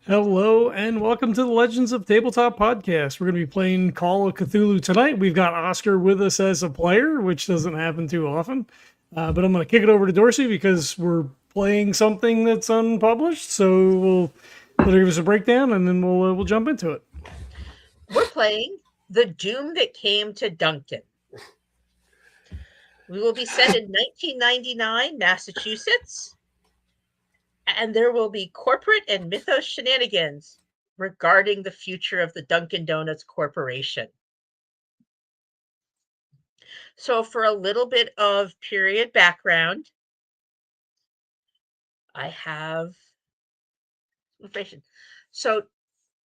Hello and welcome to the Legends of Tabletop podcast. We're going to be playing Call of Cthulhu tonight. We've got Oscar with us as a player, which doesn't happen too often. But I'm going to kick it over to Dorsey because we're playing something that's unpublished. So we'll let her give us a breakdown and then we'll jump into it. We're playing The Doom That Came to Dunkin. We will be set in 1999, Massachusetts, and there will be corporate and mythos shenanigans regarding the future of the Dunkin' Donuts Corporation. So for a little bit of period background, I have information. So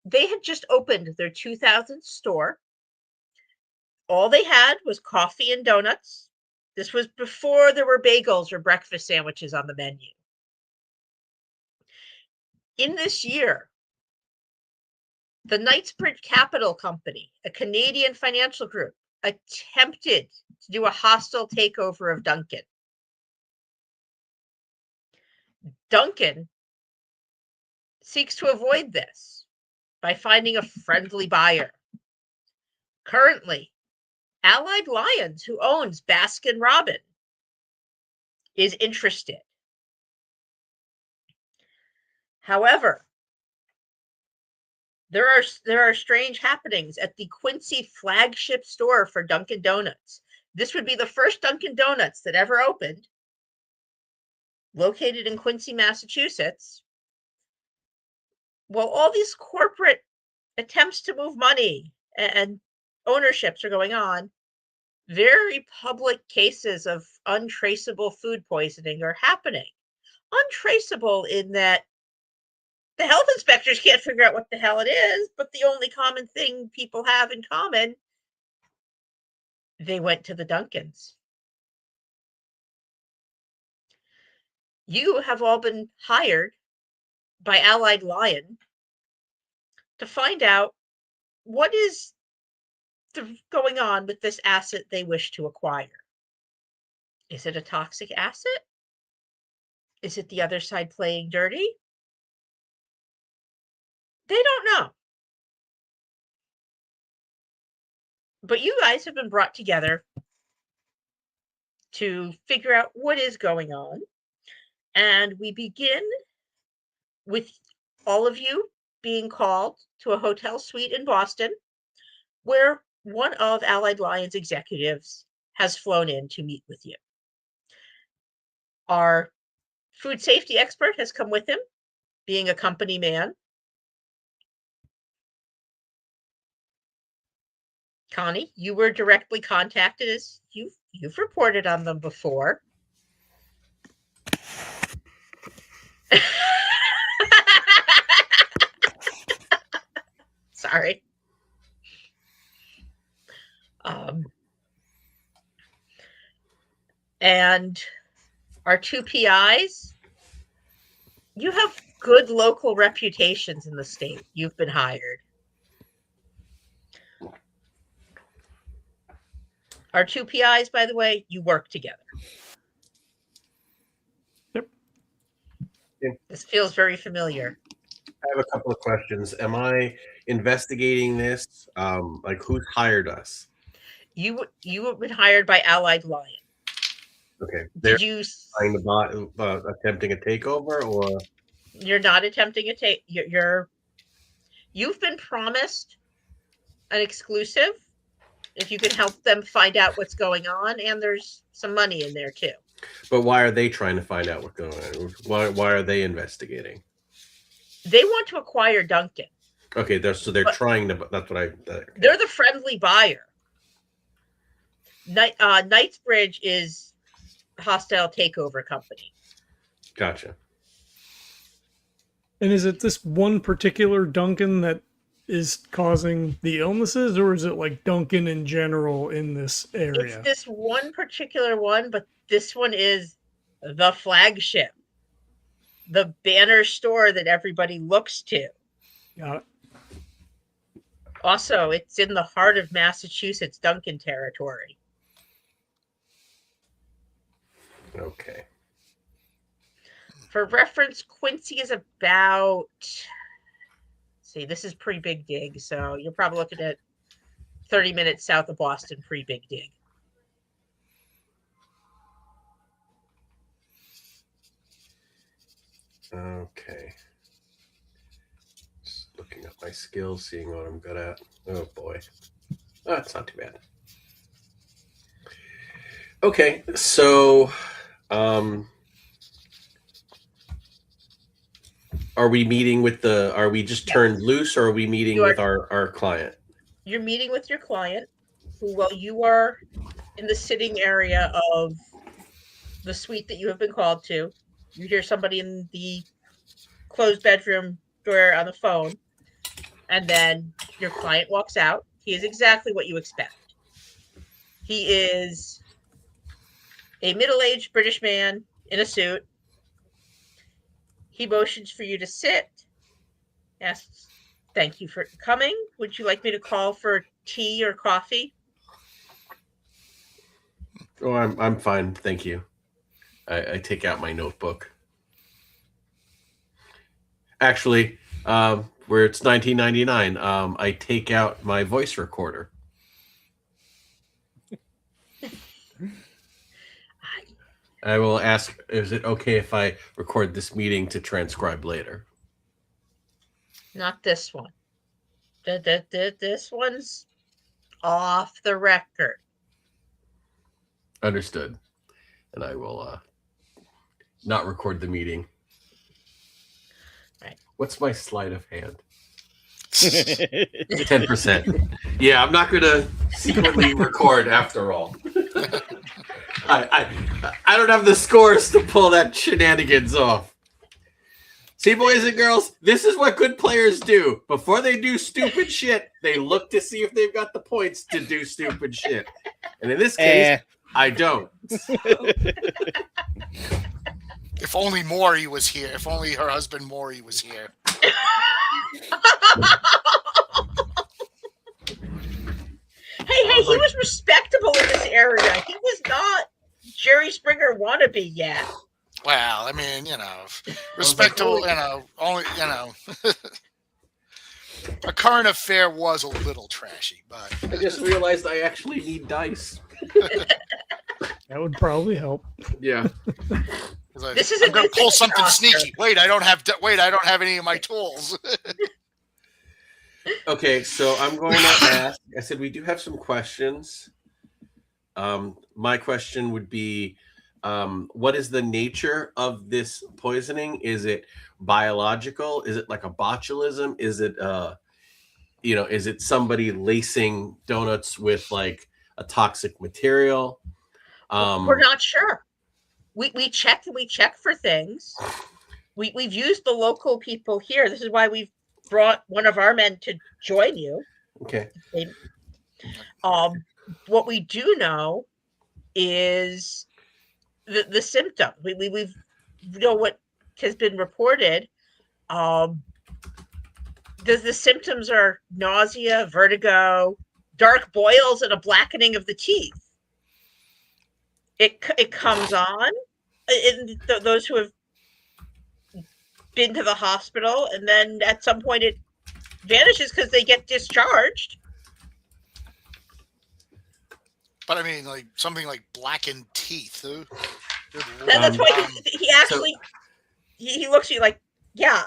they had just opened their 2000 store. All they had was coffee and donuts. This was before there were bagels or breakfast sandwiches on the menu. In this year, the Knightsbridge Capital Company, a Canadian financial group, attempted to do a hostile takeover of Dunkin. Dunkin seeks to avoid this by finding a friendly buyer. Currently, Allied Lions, who owns Baskin Robbins, is interested. However, there are strange happenings at the Quincy flagship store for Dunkin' Donuts. This would be the first Dunkin' Donuts that ever opened, located in Quincy, Massachusetts. Well, all these corporate attempts to move money and ownerships are going on, very public cases of untraceable food poisoning are happening. Untraceable in that the health inspectors can't figure out what the hell it is, but the only common thing people have in common, they went to the Dunkins. You have all been hired by Allied Lion to find out what is going on with this asset they wish to acquire. Is it a toxic asset? Is it the other side playing dirty? They don't know. But you guys have been brought together to figure out what is going on. And we begin with all of you being called to a hotel suite in Boston, where one of Allied Lion's executives has flown in to meet with you. Our food safety expert has come with him, being a company man. Connie, you were directly contacted as you've reported on them before. Sorry. And our two PIs, you have good local reputations in the state. You've been hired. Our two PIs, by the way, you work together. Yep. This feels very familiar. I have a couple of questions. Am I investigating this? Like, who's hired us? You have been hired by Allied Lion. Okay. They're Did you trying to attempting a takeover, or you're not attempting a take? You've been promised an exclusive if you can help them find out what's going on, and there's some money in there too. But why are they trying to find out what's going on? Why are they investigating? They want to acquire Dunkin. Okay, they're trying to. That's what I. They're the friendly buyer. Knightsbridge is a hostile takeover company. Gotcha. And is it this one particular Dunkin that is causing the illnesses, or is it like Dunkin in general in this area? It's this one particular one, but this one is the flagship, the banner store that everybody looks to. Got it. Also, it's in the heart of Massachusetts Dunkin territory. Okay. For reference, Quincy is about See, this is pre-Big Dig, so you're probably looking at 30 minutes south of Boston pre-Big Dig. Okay. Just looking at my skills, seeing what I'm good at. Oh boy. Oh, that's not too bad. Okay, so are we meeting with are we just turned loose, or are we meeting with our client? You're meeting with your client, who, while you are in the sitting area of the suite that you have been called to, you hear somebody in the closed bedroom door on the phone, and then your client walks out. He is exactly what you expect. He is a middle-aged British man in a suit. He motions for you to sit, asks, "Thank you for coming. Would you like me to call for tea or coffee?" Oh, I'm fine, thank you. I take out my notebook. Actually, where it's 1999, I take out my voice recorder. I will ask, is it okay if I record this meeting to transcribe later? Not this one. This one's off the record. Understood. And I will not record the meeting. Right. What's my sleight of hand? 10%. Yeah, I'm not going to secretly record after all. I don't have the scores to pull that shenanigans off. See, boys and girls, this is what good players do. Before they do stupid shit, they look to see if they've got the points to do stupid shit. And in this case, I don't. If only Maury was here. If only her husband Maury was here. Hey, he was respectable in this area. He was not Jerry Springer wannabe yet. Well, I mean, respectable, only, a current affair was a little trashy, but I just realized I actually need dice. That would probably help. Yeah. This is I'm going to pull something Oscar. sneaky. Wait, I don't have any of my tools. Okay, so I'm going to ask. I said we do have some questions. My question would be, what is the nature of this poisoning? Is it biological? Is it like a botulism? Is it, is it somebody lacing donuts with like a toxic material? We're not sure. We check for things. We've used the local people here. This is why we've brought one of our men to join you. Okay. What we do know is the symptom. We know what has been reported. The symptoms are nausea, vertigo, dark boils, and a blackening of the teeth. It comes on in those who have been to the hospital, and then at some point it vanishes because they get discharged. But I mean, like something like blackened teeth. That's why he actually he looks at you like, yeah,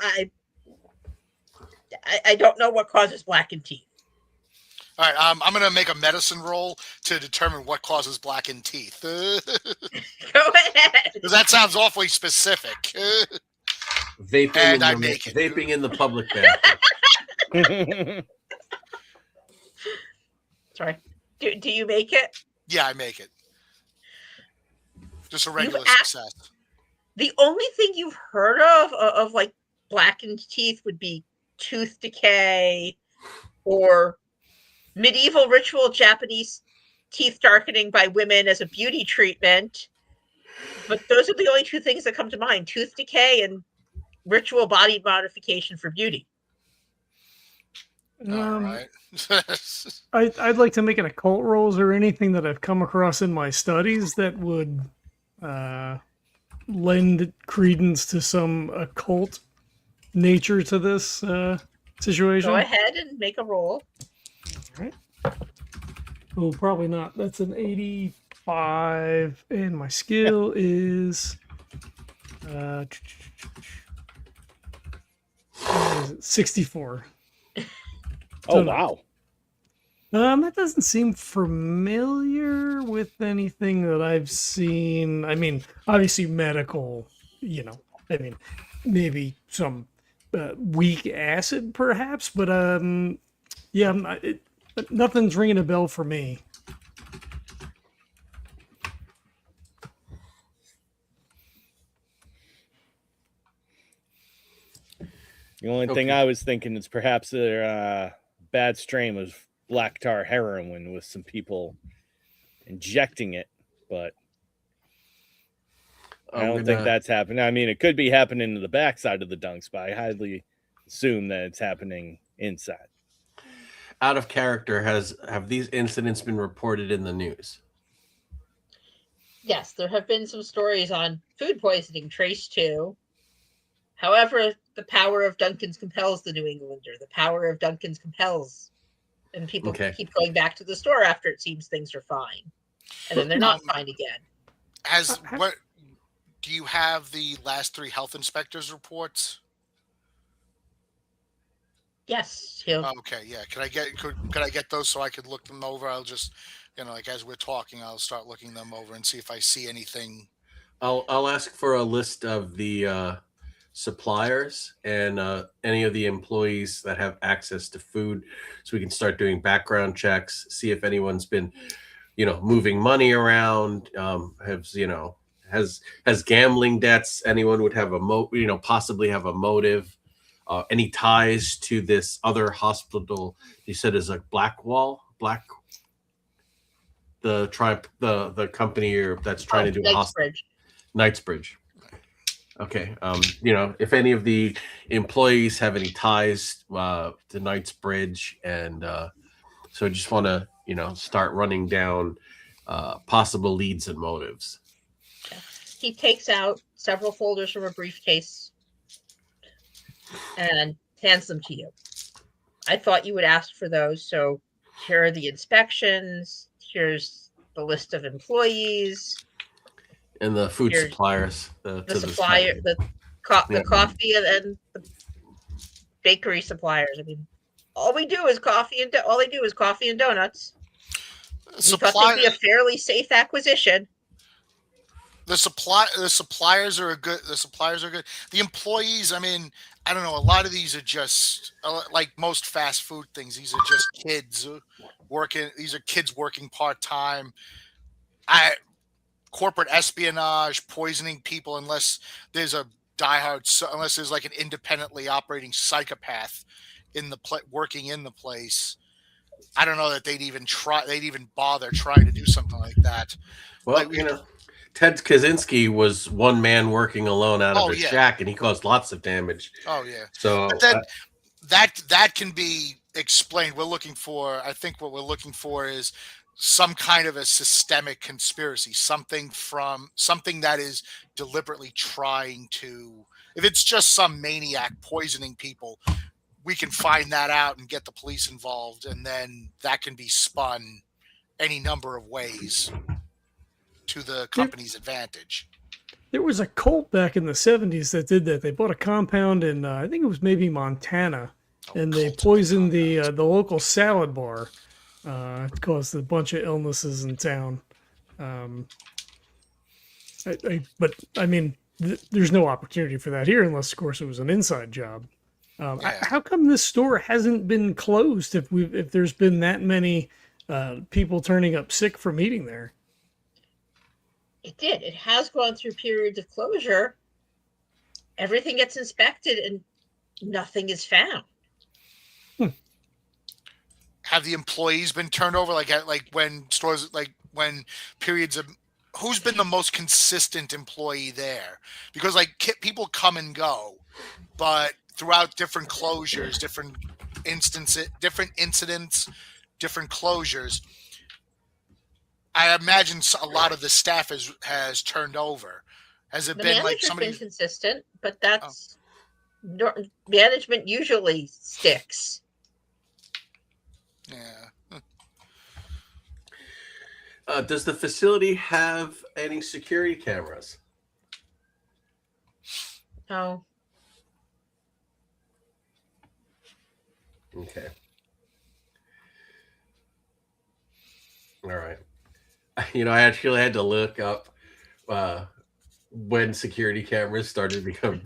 I don't know what causes blackened teeth. All right, I'm going to make a medicine roll to determine what causes blackened teeth. Go ahead. Because that sounds awfully specific. Vaping in the public bathroom. Sorry. Do you make it? Yeah, I make it. Just a regular success. The only thing you've heard of like blackened teeth would be tooth decay or medieval ritual Japanese teeth darkening by women as a beauty treatment. But those are the only two things that come to mind: tooth decay and ritual body modification for beauty. All right. I'd like to make an occult rolls or anything that I've come across in my studies that would lend credence to some occult nature to this situation? Go ahead and make a roll. All right. Oh, probably not. That's an 85, and my skill is what is it? 64. Oh, So no. wow. That doesn't seem familiar with anything that I've seen. I mean, obviously medical, I mean, maybe some weak acid perhaps, but yeah, nothing's ringing a bell for me. The only thing I was thinking is perhaps their bad strain was black tar heroin with some people injecting it, but I don't think that's happening. I mean, it could be happening to the backside of the dunks, but I highly assume that it's happening inside. Out of character, have these incidents been reported in the news? Yes, there have been some stories on food poisoning traced to. However, the power of Dunkin's compels the New Englander. The power of Dunkin's compels, and people keep going back to the store after it seems things are fine, and then they're not fine again. What do you have the last 3 health inspectors reports? Yes. Okay. Yeah. Could I get those so I could look them over? I'll just, like as we're talking, I'll start looking them over and see if I see anything. I'll ask for a list of the suppliers and any of the employees that have access to food, so we can start doing background checks, see if anyone's been, moving money around. Has gambling debts. Anyone would have possibly have a motive. Any ties to this other hospital? You said is like the company that's trying to do a hospital. Knightsbridge. Okay. If any of the employees have any ties to Knightsbridge, and so I just want to start running down possible leads and motives. He takes out several folders from a briefcase and hands them to you. I thought you would ask for those, so here are the inspections. Here's the list of employees and the food suppliers. The supplier, the coffee and the bakery suppliers. I mean, all we do is coffee and donuts. We thought they'd be a fairly safe acquisition. The suppliers are good. The employees, I mean, I don't know. A lot of these are just like most fast food things. These are just kids working. These are kids working part-time. Corporate espionage, poisoning people, unless there's a unless there's like an independently operating psychopath working in the place. I don't know that they'd even bother trying to do something like that. Well, Ted Kaczynski was one man working alone out of his shack, and he caused lots of damage. Oh yeah. So that can be explained. I think what we're looking for is some kind of a systemic conspiracy, something that is deliberately trying to. If it's just some maniac poisoning people, we can find that out and get the police involved, and then that can be spun any number of ways to the company's advantage. There was a cult back in the 70s that did that. They bought a compound in, I think it was maybe Montana, and they poisoned the local salad bar. It caused a bunch of illnesses in town. But I mean, there's no opportunity for that here, unless, of course, it was an inside job. How come this store hasn't been closed if there's been that many people turning up sick from eating there? It did. It has gone through periods of closure. Everything gets inspected and nothing is found. Have the employees been turned over? Like when stores, like when periods of, who's been the most consistent employee there? Because people come and go, but throughout different closures, different incidents, different closures, I imagine a lot of the staff has turned over. Has it been like somebody been consistent? But that's management usually sticks. Yeah. Does the facility have any security cameras? Oh, Okay. All right. I actually had to look up when security cameras started to become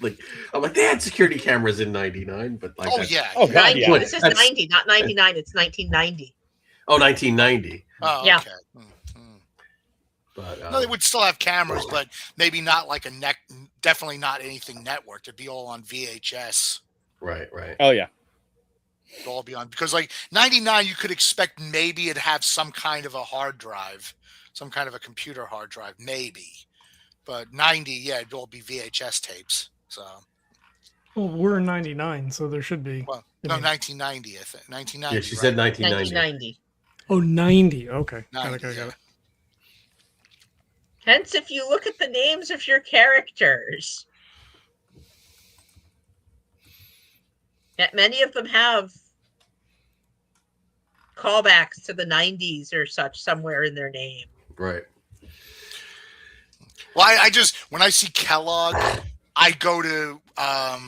like. I'm like, they had security cameras in '99, but like, Oh that's- yeah. Oh, God, 90. yeah. This is That's- 90, not 99. It's 1990. Oh, 1990. Oh, Yeah. okay. Mm. But No, they would still have cameras, but maybe not like definitely not anything networked. It'd be all on VHS. right. Oh yeah. It'd all be on, because like 99, you could expect maybe it'd have some kind of a hard drive, some kind of a computer hard drive, maybe. But 90, yeah, it'd all be VHS tapes. So, Well, we're in 99, so there should be. well, I no, mean- 1990, I think. 1990. Yeah, she right? said 1990. 1990. Oh, 90. Okay. 90, Got yeah. it. Hence, if you look at the names of your characters, many of them have callbacks to the 90s or such somewhere in their name. Right. Well, I just, when I see Kellogg, I go to, I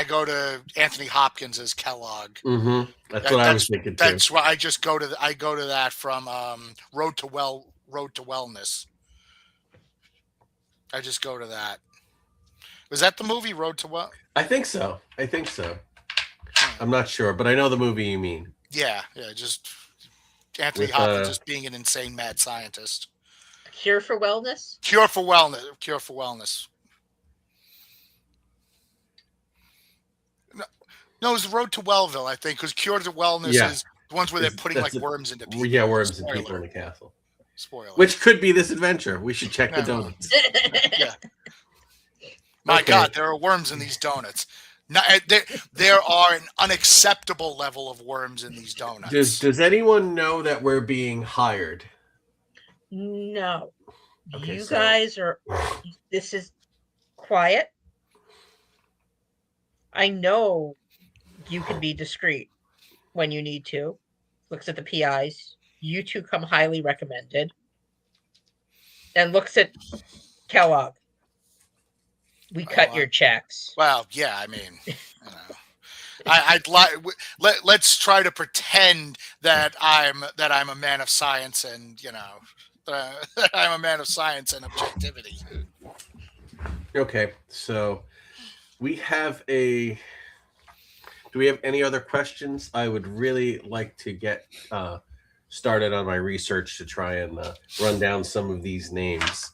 go to Anthony Hopkins as Kellogg. Mm-hmm. That's what I was thinking too. That's why I go to that from Road to Wellness. I just go to that. Was that the movie Road to Well? I think so. I'm not sure, but I know the movie you mean. Yeah, just Anthony With, Hopkins just being an insane mad scientist. Cure for Wellness? Cure for Wellness. No, it was Road to Wellville, I think, because Cure to Wellness is the ones where they're putting like worms into people. Yeah, worms and Spoiler. people in the castle. Spoiler. Which could be this adventure. We should check the Yeah. donuts. Yeah. My Okay. God, there are worms in these donuts. No, there are an unacceptable level of worms in these donuts. Does anyone know that we're being hired? No. Okay, You so- guys are. This is quiet. I know you can be discreet when you need to. Looks at the PIs. You two come highly recommended. And looks at Kellogg. We cut your checks. Well, yeah, I mean, I'd like let's try to pretend that I'm a man of science and I'm a man of science and objectivity. Okay, so we have do we have any other questions? I would really like to get started on my research to try and run down some of these names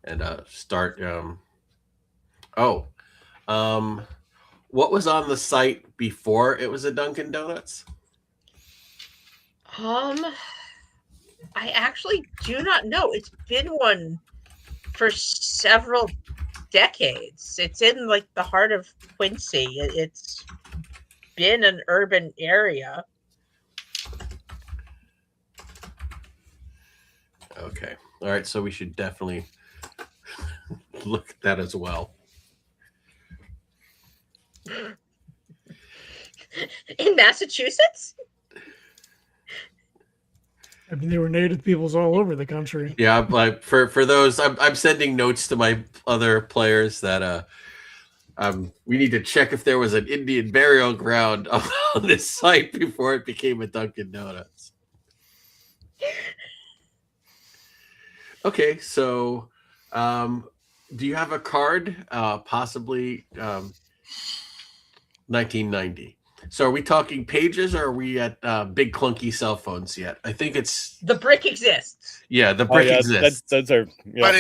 and start. What was on the site before it was a Dunkin' Donuts? I actually do not know. It's been one for several decades. It's in like the heart of Quincy. It's been an urban area. Okay. All right. So we should definitely look at that as well. In Massachusetts? I mean, there were native peoples all over the country. Yeah, like for those, I'm sending notes to my other players that we need to check if there was an Indian burial ground on this site before it became a Dunkin' Donuts. Okay, so do you have a card? Possibly 1990. So are we talking pages or are we at big clunky cell phones yet? I think it's The brick exists. yeah, the brick exists. Those are. Yeah. But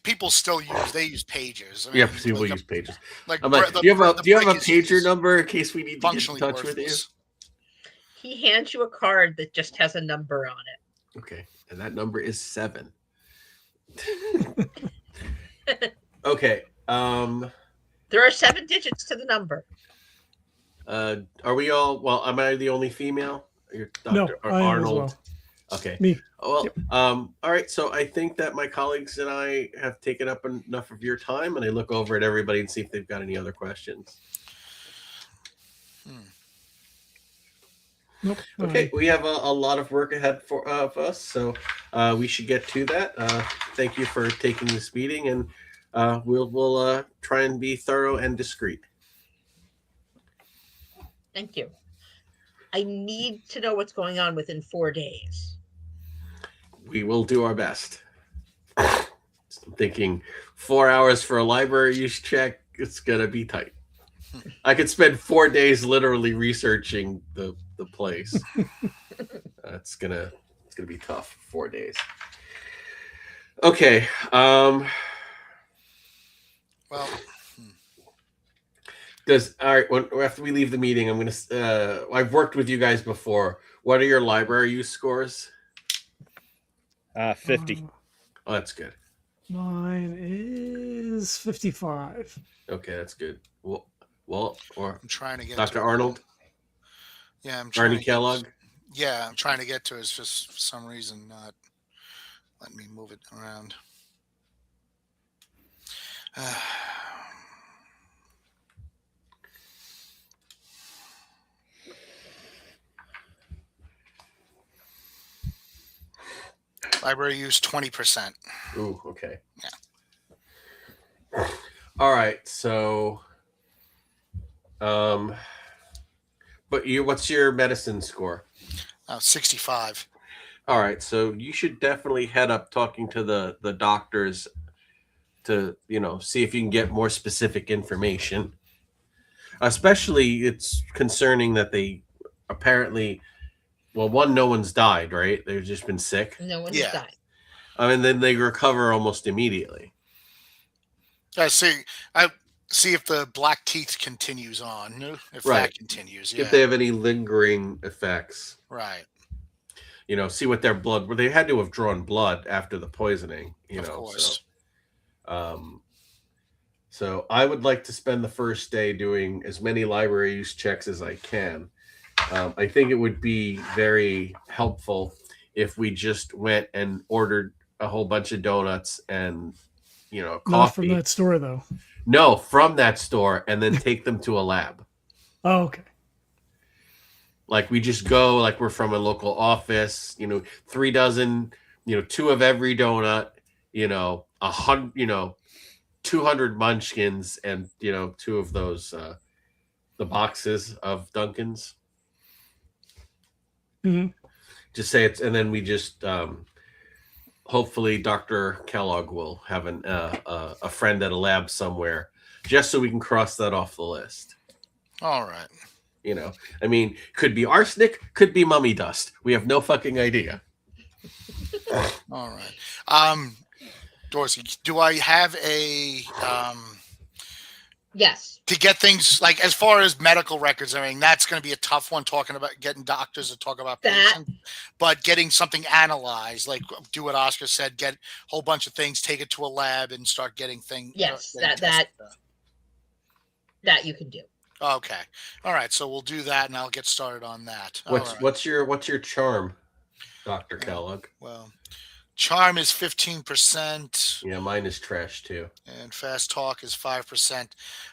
people still use pages. Yeah, people use pages. Like, I'm like, do you have a pager number in case we need to get in functionally touch with you? worthless. He hands you a card that just has a number on it. Okay, and that number is 7. Okay. There are 7 digits to the number. Are we all? Well, am I the only female? You're No, Dr. I am as Arnold. well. Okay. Me. Well, Yep. all right. So I think that my colleagues and I have taken up enough of your time, and I look over at everybody and see if they've got any other questions. Nope. Okay, we have a lot of work ahead of us, so we should get to that. Thank you for taking this meeting, and we'll try and be thorough and discreet. Thank you. I need to know what's going on within 4 days. We will do our best. I'm thinking 4 hours for a library use check. It's gonna be tight. I could spend 4 days literally researching the place. It's gonna be tough. 4 days. Okay. Well, All right? After we leave the meeting, I'm gonna. I've worked with you guys before. What are your library use scores? 50. Oh, that's good. Mine is 55. Okay, that's good. Well, or I'm trying to get Dr. to Arnold, Yeah, I'm trying Arnie to Kellogg. Yeah, I'm trying to get to it. It's just for some reason not letting me move it around. Library use 20%. Ooh, okay. Yeah. All right, so, but what's your medicine score? 65. All right, so you should definitely head up talking to the doctors to see if you can get more specific information. Especially, it's concerning that they apparently, well, one, no one's died, right? They've just been sick. No one Yeah. has died. And then they recover almost immediately. I see if the black teeth continues on. If Right. that continues, yeah. If they have any lingering effects. Right. See what their blood. Well, they had to have drawn blood after the poisoning. Of course. So I would like to spend the first day doing as many library use checks as I can. I think it would be very helpful if we just went and ordered a whole bunch of donuts and coffee. Not from that store, though. No, from that store, and then take them to a lab. Oh, okay. Like we just go, like we're from a local office. 3 dozen, 2 of every donut. 200 munchkins, and 2 of those the boxes of Dunkins. Mm-hmm. Just say it's, and then we just hopefully Dr. Kellogg will have a friend at a lab somewhere, just so we can cross that off the list. All right. Could be arsenic, could be mummy dust. We have no fucking idea. All right. Dorsey, do I have a Yes. to get things like as far as medical records? I mean, that's going to be a tough one, talking about getting doctors to talk about patients, but getting something analyzed, like do what Oscar said, get a whole bunch of things, take it to a lab, and start getting things. Yes, that you can do. Okay. All right. So we'll do that, and I'll get started on that. What's your charm, Dr. Kellogg? Well, charm is 15%. Yeah, mine is trash too. And fast talk is 5%. I'm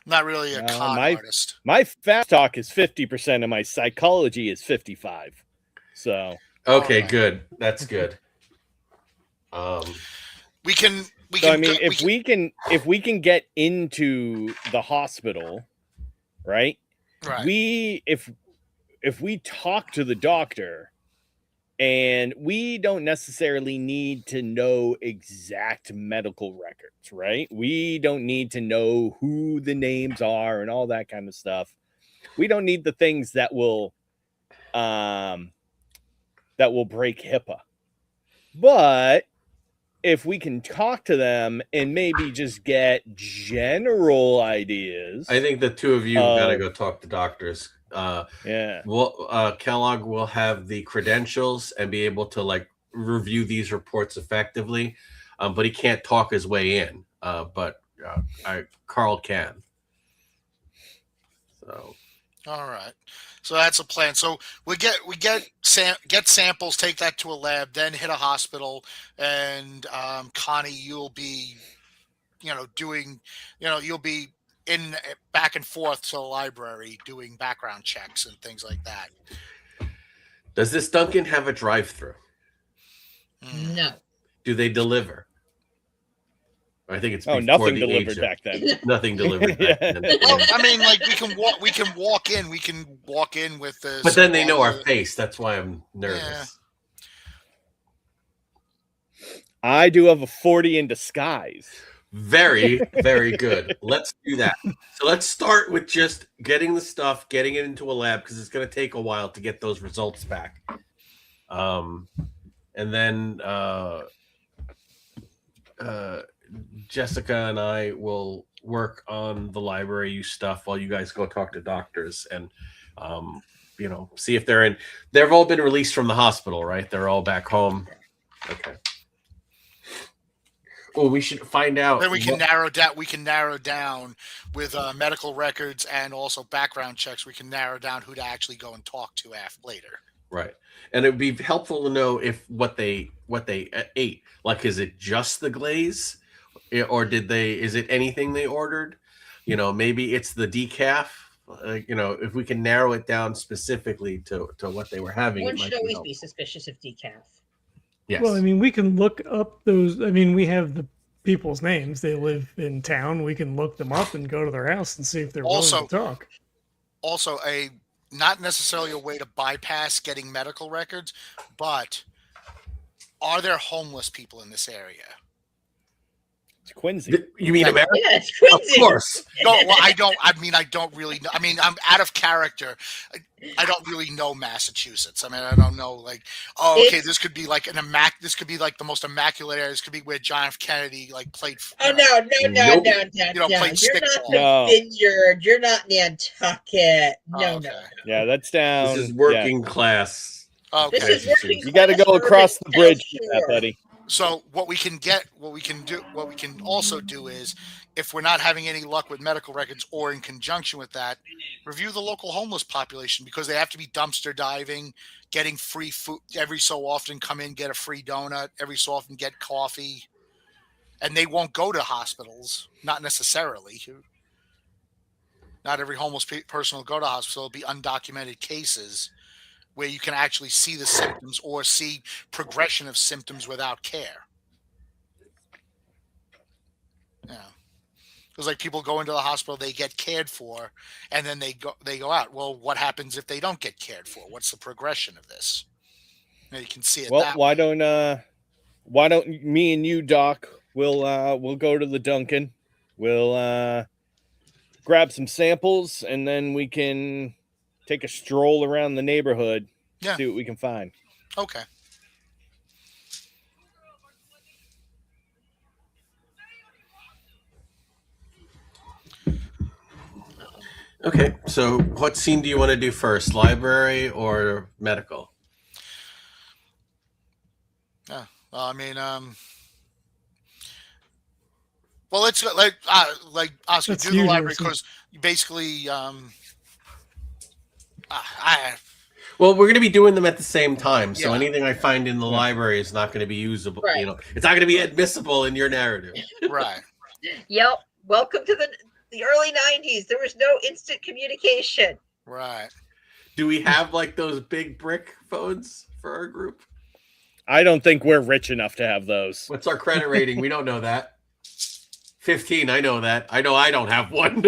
not really a con artist. My fast talk is 50%, and my psychology is 55. So okay, good. That's good. We can. So I mean, if we can get into the hospital, right? Right. If we talk to the doctor, and we don't necessarily need to know exact medical records, right? We don't need to know who the names are and all that kind of stuff. We don't need the things that will break HIPAA. But if we can talk to them and maybe just get general ideas, I think the two of you gotta go talk to doctors. Yeah. Well, Kellogg will have the credentials and be able to review these reports effectively, but he can't talk his way in. But Karl can. So. All right. So that's a plan. So we get samples, take that to a lab, then hit a hospital, and Connie, you'll be, doing, you'll be in back and forth to the library doing background checks and things like that. Does this Dunkin' have a drive-through? No. Do they deliver? I think it's nothing delivered back then. Nothing delivered back then. Well, I mean, like we can walk in with this. But then they know our face. That's why I'm nervous. Yeah. I do have a 40 in disguise. Very, very good. Let's do that. So let's start with just getting the stuff, getting it into a lab, because it's going to take a while to get those results back. And then Jessica and I will work on the library stuff while you guys go talk to doctors and, see if they're in. They've all been released from the hospital, right? They're all back home. Okay. Well, we should find out. Then we can narrow down. We can narrow down with medical records and also background checks. We can narrow down who to actually go and talk to later. Right, and it would be helpful to know if what they ate. Like, is it just the glaze, or is it anything they ordered? Maybe it's the decaf. If we can narrow it down specifically to what they were having. One should always be suspicious of decaf. Yes. Well, I mean, we can look up those. I mean, we have the people's names. They live in town. We can look them up and go to their house and see if they're willing to talk. Also, not necessarily a way to bypass getting medical records, but are there homeless people in this area? It's Quincy. You mean America? Yeah, it's Quincy. Of course. No, well, I don't really know. I mean, I'm out of character. I don't really know Massachusetts. I mean, I don't know, like, this could be like this could be like the most immaculate area. This could be where John F. Kennedy played. Oh no! Played You're not stickball. the Vineyard. You're not Nantucket. No, okay. no. Yeah, that's down. This is working class. Okay. This is working. You got to go across the bridge for that, buddy. So what we can also do is, if we're not having any luck with medical records or in conjunction with that, review the local homeless population, because they have to be dumpster diving, getting free food every so often, come in, get a free donut, every so often get coffee, and they won't go to hospitals, not necessarily. Not every homeless person will go to hospital. It'll be undocumented cases where you can actually see the symptoms or see progression of symptoms without care. Yeah. Because like people go into the hospital, they get cared for, and then they go out. Well, what happens if they don't get cared for? What's the progression of this? Now you can see it. Well, why don't me and you, Doc, we'll go to the Dunkin'. We'll grab some samples, and then we can take a stroll around the neighborhood, see what we can find. Okay. Okay, so what scene do you want to do first, library or medical? Yeah, I mean, well, let's like Oscar, That's do the library, Dorsey. because basically, Well, we're going to be doing them at the same time, so Yeah. anything I find in the library is not going to be usable. Right. It's not going to be admissible in your narrative. right. Yep. Welcome to the early 90s. There was no instant communication. Right. Do we have like those big brick phones for our group? I don't think we're rich enough to have those. What's our credit rating? We don't know that. 15, I know that. I know I don't have one.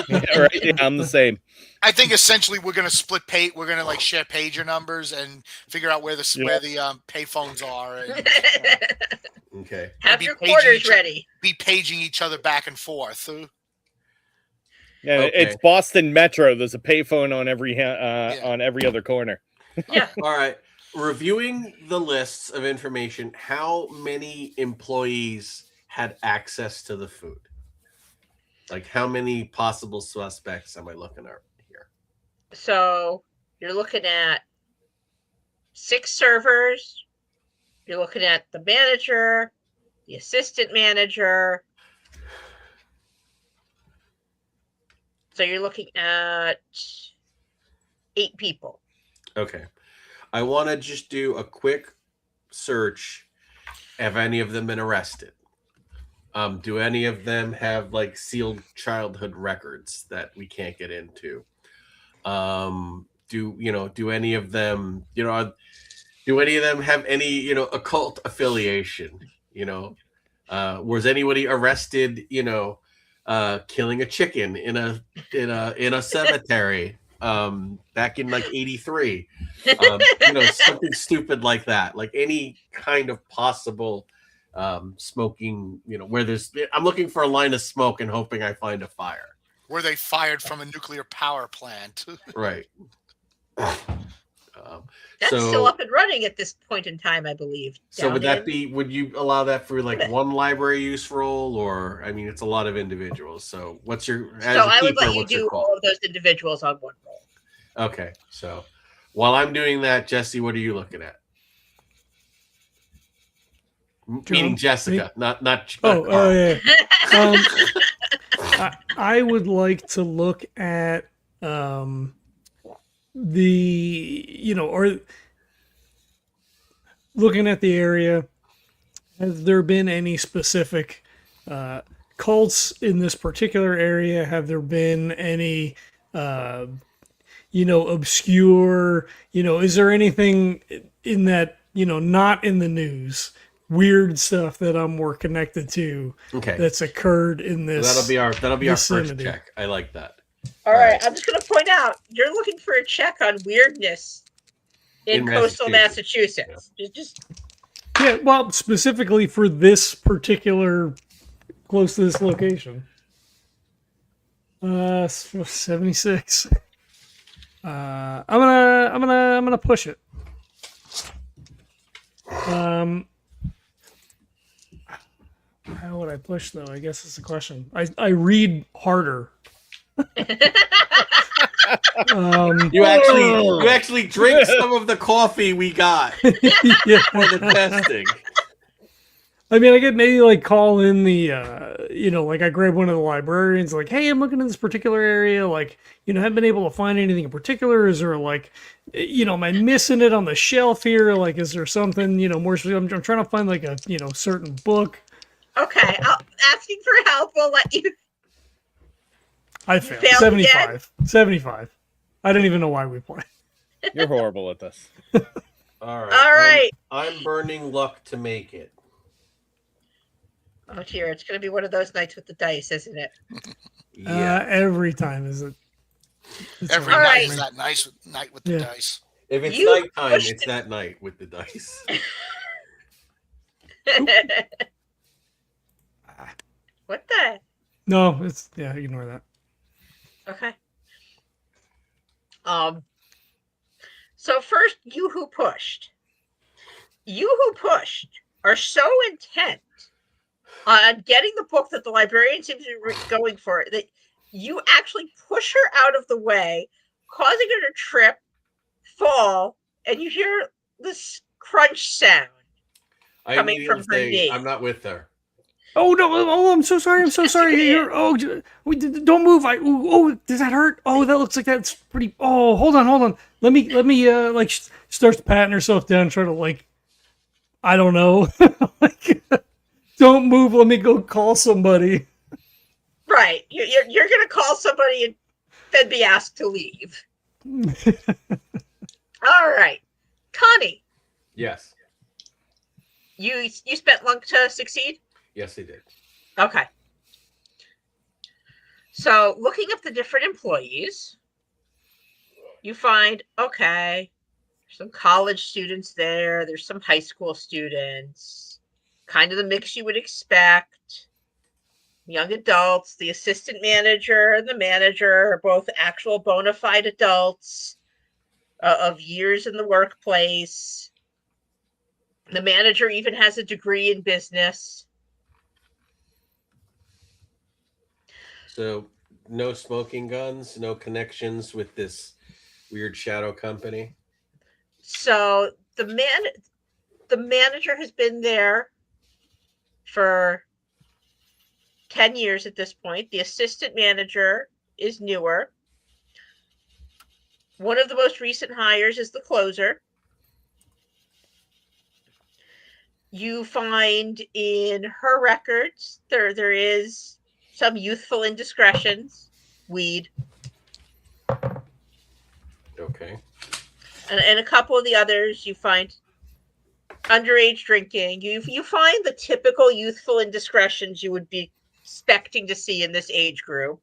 Yeah, right? Yeah, I'm the same. I think essentially we're going to split pay. We're going to like share pager numbers and figure out where the pay phones are. And, Okay. Have Be your paging quarters each- ready. be paging each other back and forth. Yeah, Okay. It's Boston Metro. There's a payphone on every Yeah. on every other corner. Yeah. All right. Reviewing the lists of information, how many employees had access to the food? Like, how many possible suspects am I looking at here? So you're looking at 6 servers. You're looking at the manager, the assistant manager. So you're looking at 8 people. Okay. I want to just do a quick search. Have any of them been arrested? Do any of them have like sealed childhood records that we can't get into? Do any of them, do any of them have any, occult affiliation? Was anybody arrested, killing a chicken in a cemetery back in like 83? Something stupid like that, like any kind of possible smoking, where I'm looking for a line of smoke and hoping I find a fire. Were they fired from a nuclear power plant? Right. That's still up and running at this point in time, I believe. So would you allow that for like one library use role, or, I mean, it's a lot of individuals. So I would let you do all of those individuals on one roll. Okay. So while I'm doing that, Jesse, what are you looking at? Meaning Jessica, not Carl. Yeah. I would like to look at or looking at the area. Has there been any specific cults in this particular area? Have there been any obscure, is there anything in that, not in the news, weird stuff that I'm more connected to that's occurred in this? So that'll be our first check. I like that. All right. I'm just going to point out, you're looking for a check on weirdness in coastal Massachusetts. Yeah, well, specifically for this particular, close to this location. 76. I'm gonna push it. How would I push though? I guess it's a question. I read harder. You actually drink some of the coffee we got for the testing. I mean, I could maybe like call in the, like I grab one of the librarians, like, hey, I'm looking in this particular area, like, haven't been able to find anything in particular. Is there like, am I missing it on the shelf here? Like, is there something, more? I'm trying to find like a, certain book. Okay, asking for help will let you. I failed. 75. Again? 75. I didn't even know why we played. You're horrible at this. All right. I'm burning luck to make it. Oh dear, it's going to be one of those nights with the dice, isn't it? Yeah. Every time is it. Every night is that night with the dice. If it's nighttime, it's that night with the dice. What the? No, ignore that. Okay. So first, you who pushed are so intent on getting the book that the librarian seems to be going for that you actually push her out of the way, causing her to trip, fall, and you hear this crunch sound coming from her knee. I'm not with her. Oh no! Oh, I'm so sorry. Don't move. Does that hurt? Oh, that looks like that's pretty. Oh, hold on. Let me. She starts patting herself down, trying to I don't know. Don't move. Let me go call somebody. Right. You're gonna call somebody and then be asked to leave. All right, Connie. Yes. You spent luck to succeed? Yes, they did. Okay. So looking up the different employees, you find, there's some college students there. There's some high school students, kind of the mix you would expect. Young adults, the assistant manager and the manager are both actual bona fide adults of years in the workplace. The manager even has a degree in business. So no smoking guns, no connections with this weird shadow company. So the manager has been there for 10 years at this point. The assistant manager is newer. One of the most recent hires is the closer. You find in her records there is some youthful indiscretions, weed, Okay. and a couple of the others you find underage drinking. You find the typical youthful indiscretions you would be expecting to see in this age group.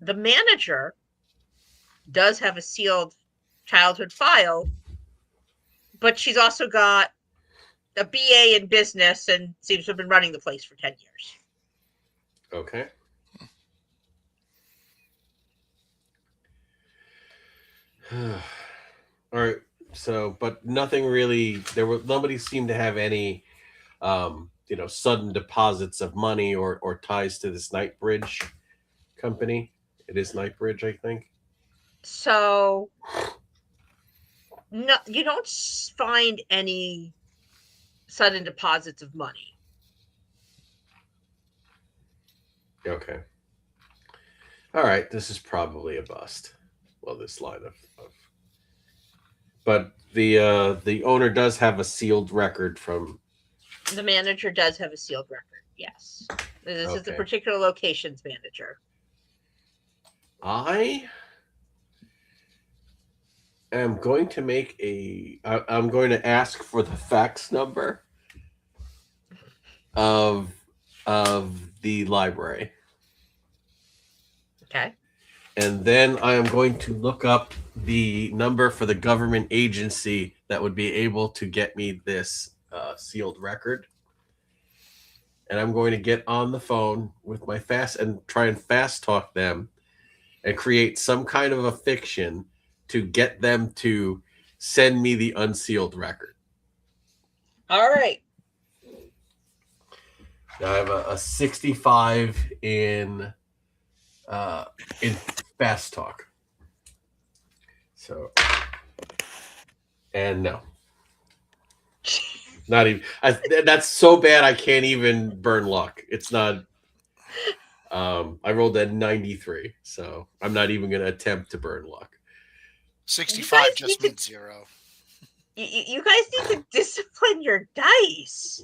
The manager does have a sealed childhood file, but she's also got a BA in business and seems to have been running the place for 10 years. Okay. All right. So, but nothing really. Nobody seemed to have any, sudden deposits of money or ties to this Knightbridge company. It is Knightbridge, I think. So, no, you don't find any sudden deposits of money. Okay. All right. This is probably a bust. Well, this line of but the owner does have a sealed record from. The manager does have a sealed record. Yes, this is the Okay. particular location's manager. I am going to I'm going to ask for the fax number of the library. Okay. And then I am going to look up the number for the government agency that would be able to get me this sealed record. And I'm going to get on the phone with my try and fast talk them and create some kind of a fiction to get them to send me the unsealed record. All right. Now I have a 65 in fast talk. So, and no, not even. That's so bad I can't even burn luck. It's not. I rolled a 93, so I'm not even going to attempt to burn luck. 65 just means 0. You guys need to discipline your dice.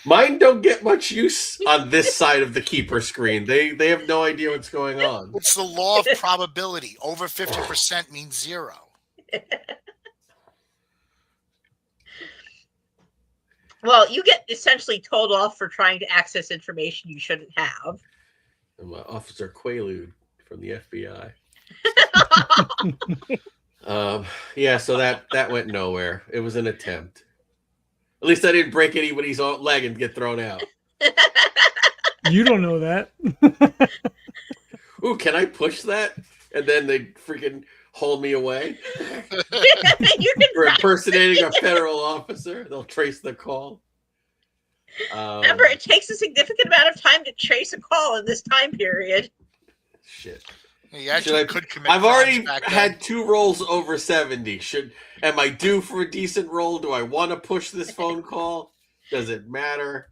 Mine don't get much use on this side of the keeper screen. They have no idea what's going on. It's the law of probability. Over 50% means 0. Well, you get essentially told off for trying to access information you shouldn't have. I'm Officer Quaalude from the FBI. Yeah, so that went nowhere. It was an attempt. At least I didn't break anybody's leg and get thrown out. You don't know that. Ooh, can I push that? And then they freaking hold me away for impersonating a federal officer. They'll trace the call. Remember, it takes a significant amount of time to trace a call in this time period. Shit. You actually could commit I've already crimes back had then. 2 rolls over 70. Am I due for a decent roll? Do I want to push this phone call? Does it matter?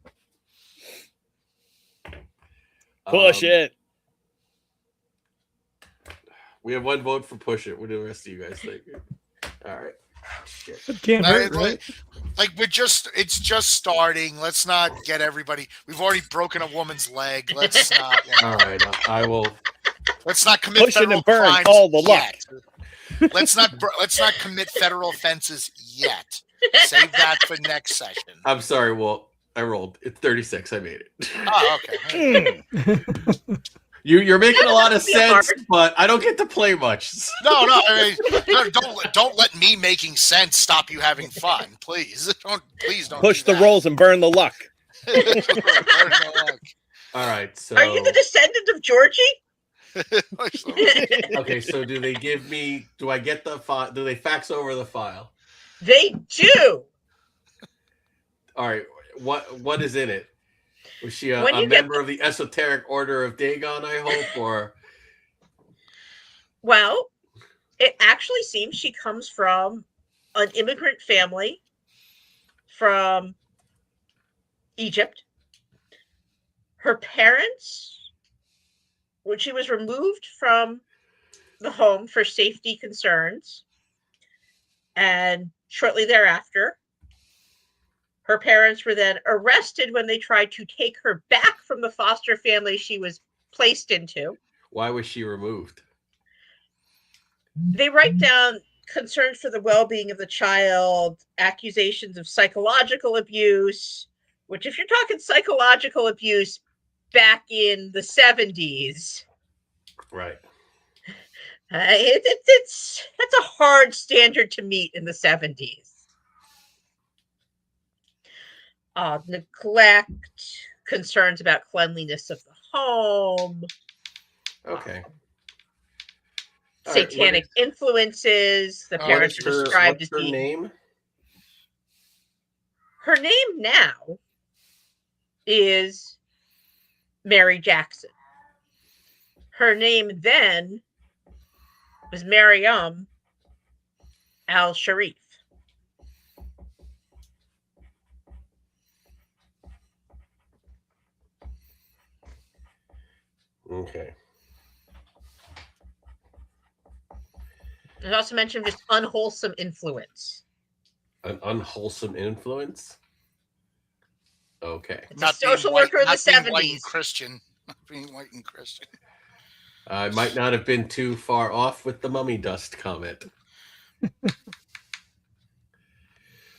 Push it. We have 1 vote for push it. What do the rest of you guys think? All right. Shit. It can't hurt, right? Like it's just starting. Let's not get everybody. We've already broken a woman's leg. Let's not. All right. I will. Let's not commit Push it federal and burn. crimes Call the luck. yet. Let's not commit federal offenses yet. Save that for next session. I'm sorry, Walt. I rolled. It's 36. I made it. Oh, okay. You're making a lot of sense, but I don't get to play much. No. I mean, don't let me making sense stop you having fun, please. Please don't Push do the that. rolls and burn the luck. Burn the luck. All right. So. Are you the descendant of Georgie? Okay. So do they give me? Do I get the file? Do they fax over the file? They do. All right. What is in it? Was she a When you member of the Esoteric Order of Dagon, I hope, or? Well, it actually seems she comes from an immigrant family from Egypt. Her parents, when she was removed from the home for safety concerns. And shortly thereafter, her parents were then arrested when they tried to take her back from the foster family she was placed into. Why was she removed? They write down concerns for the well-being of the child, accusations of psychological abuse, which if you're talking psychological abuse back in the 70s, Right. that's a hard standard to meet in the 70s. Neglect, concerns about cleanliness of the home, Okay. satanic influences. The parents are described as being. What's her name? Her name now is Mary Jackson. Her name then was Mariam Al-Sharif. Okay. There's also mentioned just unwholesome influence. An unwholesome influence? Okay. It's a social worker in the 70s. White and Christian. Not being white and Christian. I might not have been too far off with the mummy dust comment.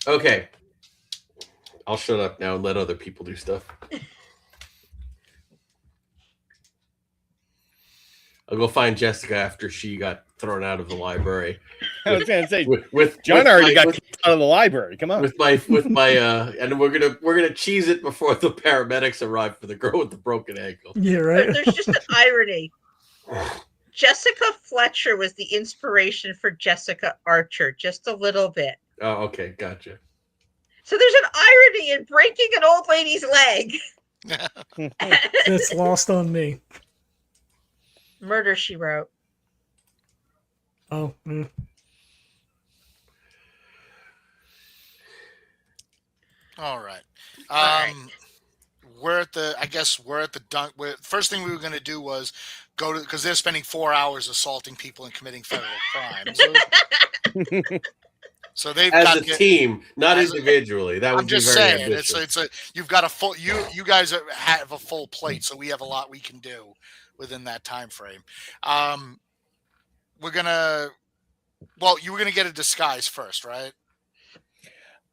Okay. I'll shut up now and let other people do stuff. I'll go find Jessica after she got thrown out of the library. I was gonna say With John already got kicked out of the library. Come on. with my and we're gonna cheese it before the paramedics arrive for the girl with the broken ankle. Yeah, right. There's just an irony. Jessica Fletcher was the inspiration for Jessica Archer, just a little bit. Oh, okay, gotcha. So there's an irony in breaking an old lady's leg. That's lost on me. Murder, She Wrote. Oh, All right. We're at the dunk. First thing we were going to do was go to, because they're spending 4 hours assaulting people and committing federal crimes. So they've As got a team, not individually. That would I'm be just very saying, ambitious. you've got a full. You guys have a full plate, so we have a lot we can do within that time frame. We're gonna. Well, you were gonna get a disguise first, right?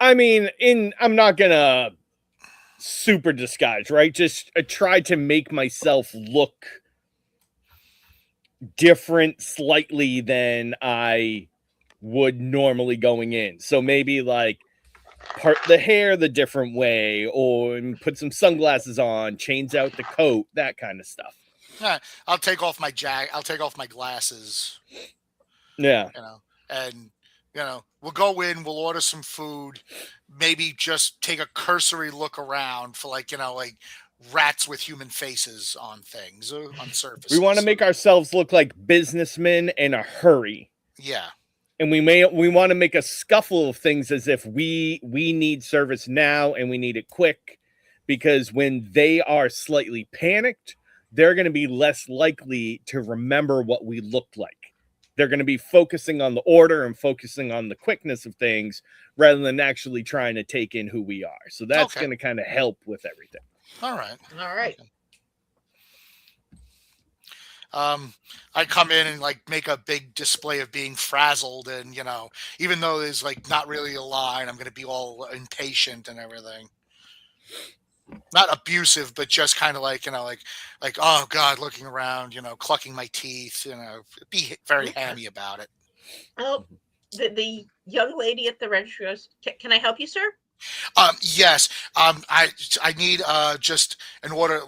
I mean, I'm not gonna super disguise, right? Just try to make myself look different slightly than I would normally going in. So maybe like part the hair the different way, or put some sunglasses on, change out the coat, that kind of stuff. I'll take off my I'll take off my glasses. Yeah. And we'll go in, we'll order some food, maybe just take a cursory look around for like rats with human faces on things, on surfaces. We want to make ourselves look like businessmen in a hurry. Yeah. And we want to make a scuffle of things as if we need service now and we need it quick, because when they are slightly panicked, they're going to be less likely to remember what we looked like. They're going to be focusing on the order and focusing on the quickness of things rather than actually trying to take in who we are. So that's going to kind of help with everything. All right. Okay. I come in and make a big display of being frazzled, and even though there's not really a line, I'm going to be all impatient and everything. Not abusive, but just kind of oh God, looking around, clucking my teeth, be very hammy about it. Oh, the young lady at the registry goes, "Can I help you, sir?" Yes. I need just an order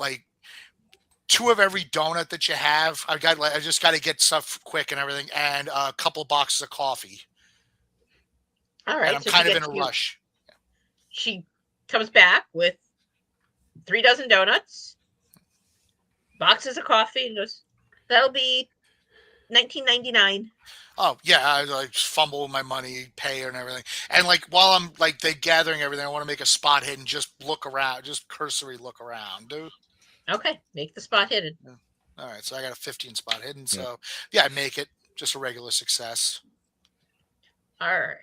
2 of every donut that you have. I just got to get stuff quick and everything, and a couple of boxes of coffee. All right. And I'm kind of in a rush. She comes back with 3 dozen donuts, boxes of coffee, and goes, "That'll be $19.99. Oh yeah, I just fumble with my money, pay and everything, and while I'm they gathering everything, I want to make a spot hidden, just look around, just cursory look around, dude. Okay, make the spot hidden. All right, so I got a 15 spot hidden. So yeah, I make it. Just a regular success. All right.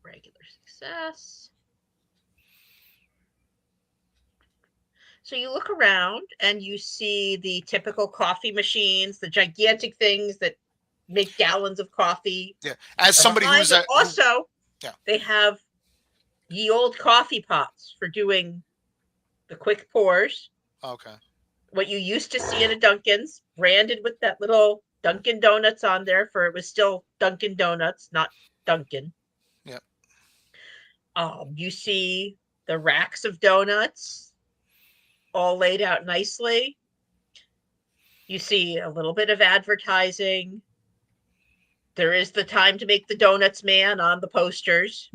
Regular success. So you look around and you see the typical coffee machines, the gigantic things that make gallons of coffee. Yeah. As somebody who's also, yeah. They have ye old coffee pots for doing the quick pours. Okay. What you used to see in a Dunkin's, branded with that little Dunkin' Donuts on there, for it was still Dunkin' Donuts, not Dunkin'. Yep. You see the racks of donuts all laid out nicely. You see a little bit of advertising. There is the time to make the donuts man on the posters.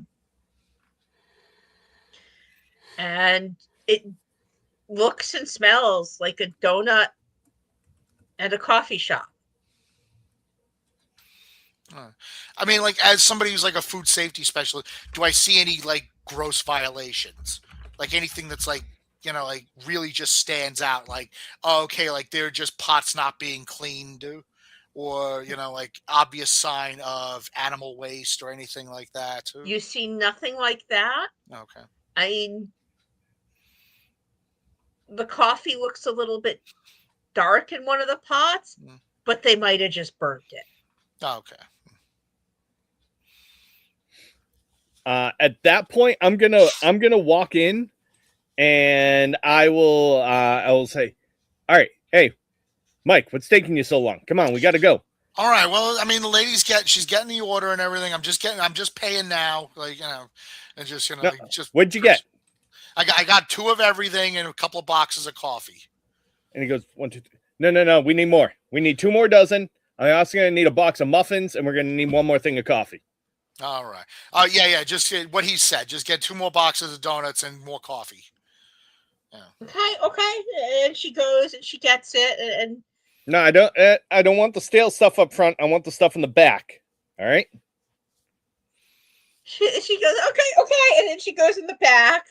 And it looks and smells like a donut and a coffee shop. I mean, like, as somebody who's like a food safety specialist, do I see any like gross violations? Like anything that's like, you know, like really just stands out? Like, oh, okay, like they're just pots not being cleaned, or, you know, like obvious sign of animal waste or anything like that? You see nothing like that. Okay. I mean, the coffee looks a little bit dark in one of the pots, but they might have just burnt it. Okay. At that point, I'm gonna walk in, and I will say, all right, hey, Mike, what's taking you so long? Come on, we got to go. All right. Well, I mean, the lady's she's getting the order and everything. I'm just paying now, like, you know, and just, you know, like, just. What'd you get? I got 2 of everything and a couple of boxes of coffee. And he goes, 1, 2, 3. No. We need more. We need 2 more dozen. I'm also going to need a box of muffins, and we're going to need 1 more thing of coffee. All right. Yeah. Just what he said. Just get 2 more boxes of donuts and more coffee. Yeah. Okay. And she goes and she gets it. And no, I don't want the stale stuff up front. I want the stuff in the back. All right. She goes, okay. And then she goes in the back.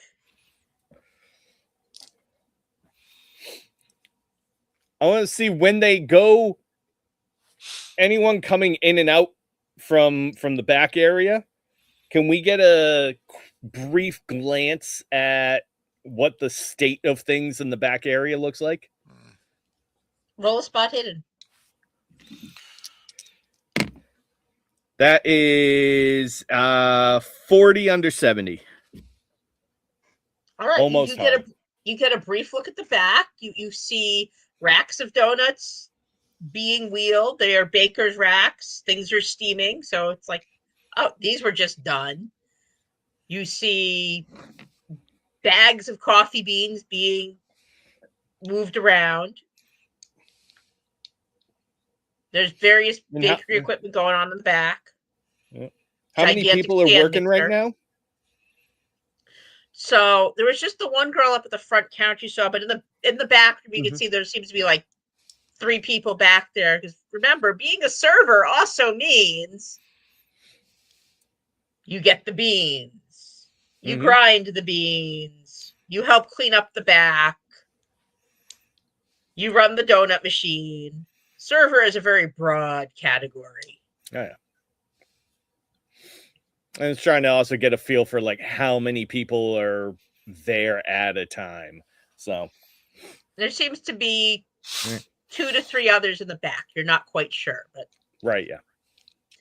I want to see when they go. Anyone coming in and out from the back area, can we get a brief glance at what the state of things in the back area looks like? Roll a spot hidden. That is 40 under 70. All right. Almost you get a brief look at the back. You see racks of donuts being wheeled. They are baker's racks. Things are steaming. So it's like, oh, these were just done. You see bags of coffee beans being moved around. There's various bakery equipment going on in the back. How many people are working right now? So there was just the one girl up at the front counter you saw, but in the back you can see there seems to be like 3 people back there. Because remember, being a server also means you get the beans, you grind the beans, you help clean up the back, you run the donut machine. Server is a very broad category. Oh, yeah. And it's trying to also get a feel for like how many people are there at a time. So there seems to be 2 to 3 others in the back. You're not quite sure, but right, yeah.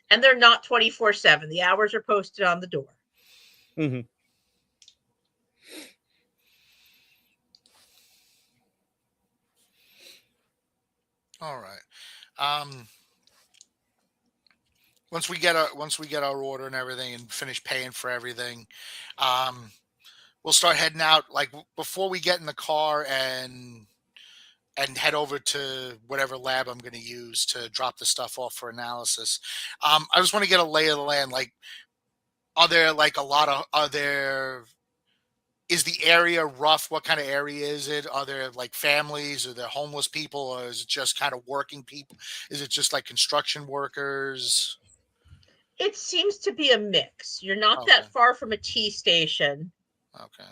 And they're not 24/7. The hours are posted on the door. Mm-hmm. All right. Once we get our order and everything and finish paying for everything, we'll start heading out. Like, before we get in the car and head over to whatever lab I'm going to use to drop the stuff off for analysis. I just want to get a lay of the land. Like, is the area rough? What kind of area is it? Are there like families? Are there homeless people? Or is it just kind of working people? Is it just like construction workers? It seems to be a mix. You're not that far from a T station. Okay.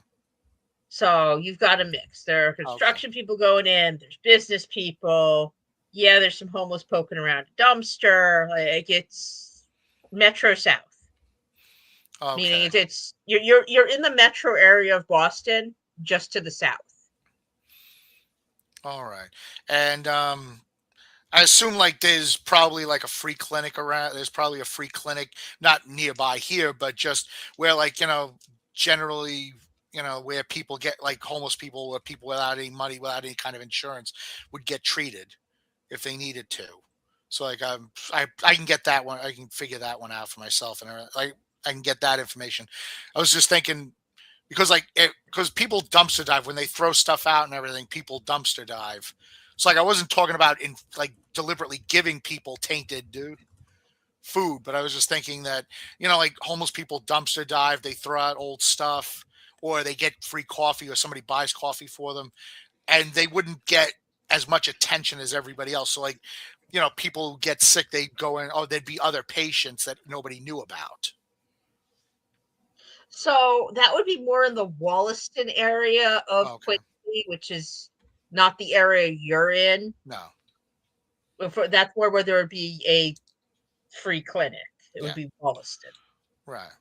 So you've got a mix. There are construction people going in. There's business people. yeah, there's some homeless poking around a dumpster. Like it's Metro South, meaning Okay. it's you're in the metro area of Boston, just to the south. All right. And I assume like there's probably like a free clinic around. There's probably a free clinic not nearby here, but just where like generally where people get like homeless people or people without any money, without any kind of insurance, would get treated if they needed to. So like I can get that one. I can figure that one out for myself, and I can get that information. I was just thinking because because people dumpster dive when they throw stuff out and everything. People dumpster dive. So like I wasn't talking about in like deliberately giving people tainted food, but I was just thinking that like homeless people dumpster dive. They throw out old stuff, or they get free coffee, or somebody buys coffee for them, and they wouldn't get as much attention as everybody else. So like people who get sick, they go in. Oh, there'd be other patients that nobody knew about. So that would be more in the Wollaston area of Okay. Quincy, which is not the area you're in. No. That's where there would be a free clinic. It would Yeah. be Wollaston. Right.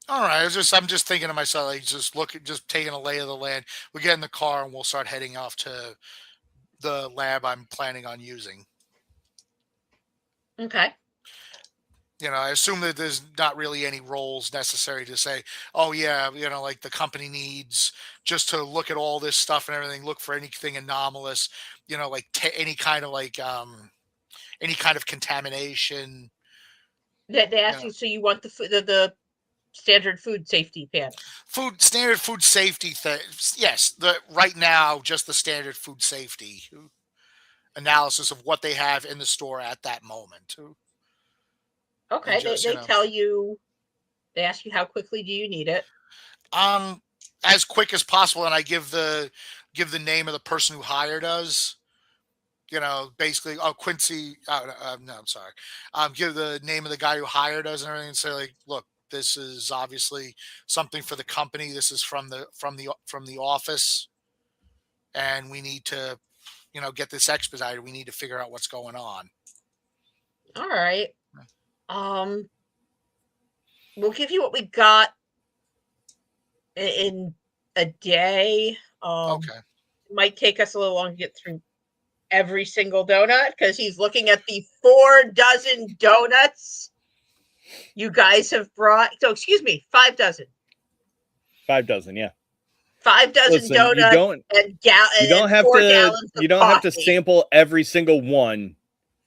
All right. I'm just thinking to myself, like just taking a lay of the land. We get in the car and we'll start heading off to the lab I'm planning on using. Okay. I assume that there's not really any roles necessary to say, oh yeah, like the company needs just to look at all this stuff and everything, look for anything anomalous, like any kind of like any kind of contamination. They ask you, so you want the standard food safety panel? Standard food safety yes, right now just the standard food safety analysis of what they have in the store at that moment. Okay, just, they tell you, they ask you how quickly do you need it? As quick as possible, and I give the name of the person who hired us. Basically, Quincy. No, I'm sorry. Give the name of the guy who hired us and everything, and say like, look, this is obviously something for the company. This is from the office, and we need to, get this expedited. We need to figure out what's going on. All right. We'll give you what we got in a day. Okay. It might take us a little long to get through every single donut because he's looking at the 4 dozen donuts you guys have brought. So, excuse me, 5 dozen. 5 dozen, yeah. 5 dozen Listen, donuts you don't have 4 to gallons of you don't have to coffee. sample every single one.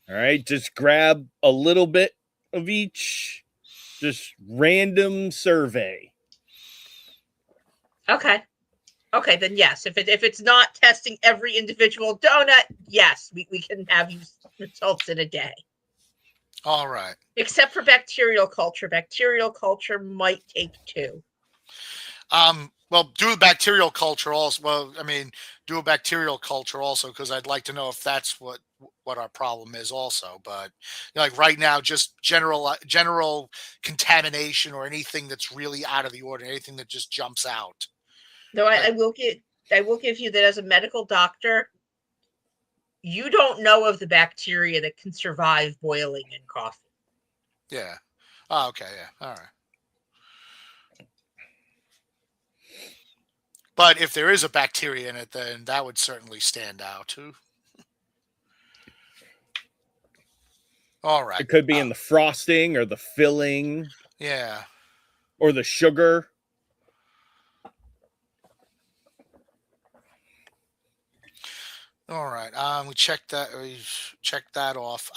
All right, just grab a little bit of each. Just random survey. Okay, then yes. If it's not testing every individual donut, yes, we can have you results in a day. All right. Except for bacterial culture. Bacterial culture might take 2. Well, do a bacterial culture also. Well, I mean, do a bacterial culture also because I'd like to know if that's what our problem is also. But like right now, just general contamination or anything that's really out of the ordinary, anything that just jumps out. No, I will give you that as a medical doctor, you don't know of the bacteria that can survive boiling in coffee. Yeah. Oh, okay. Yeah. All right. But if there is a bacteria in it, then that would certainly stand out too. All right. It could be in the frosting or the filling. Yeah. Or the sugar. All right. We checked that off.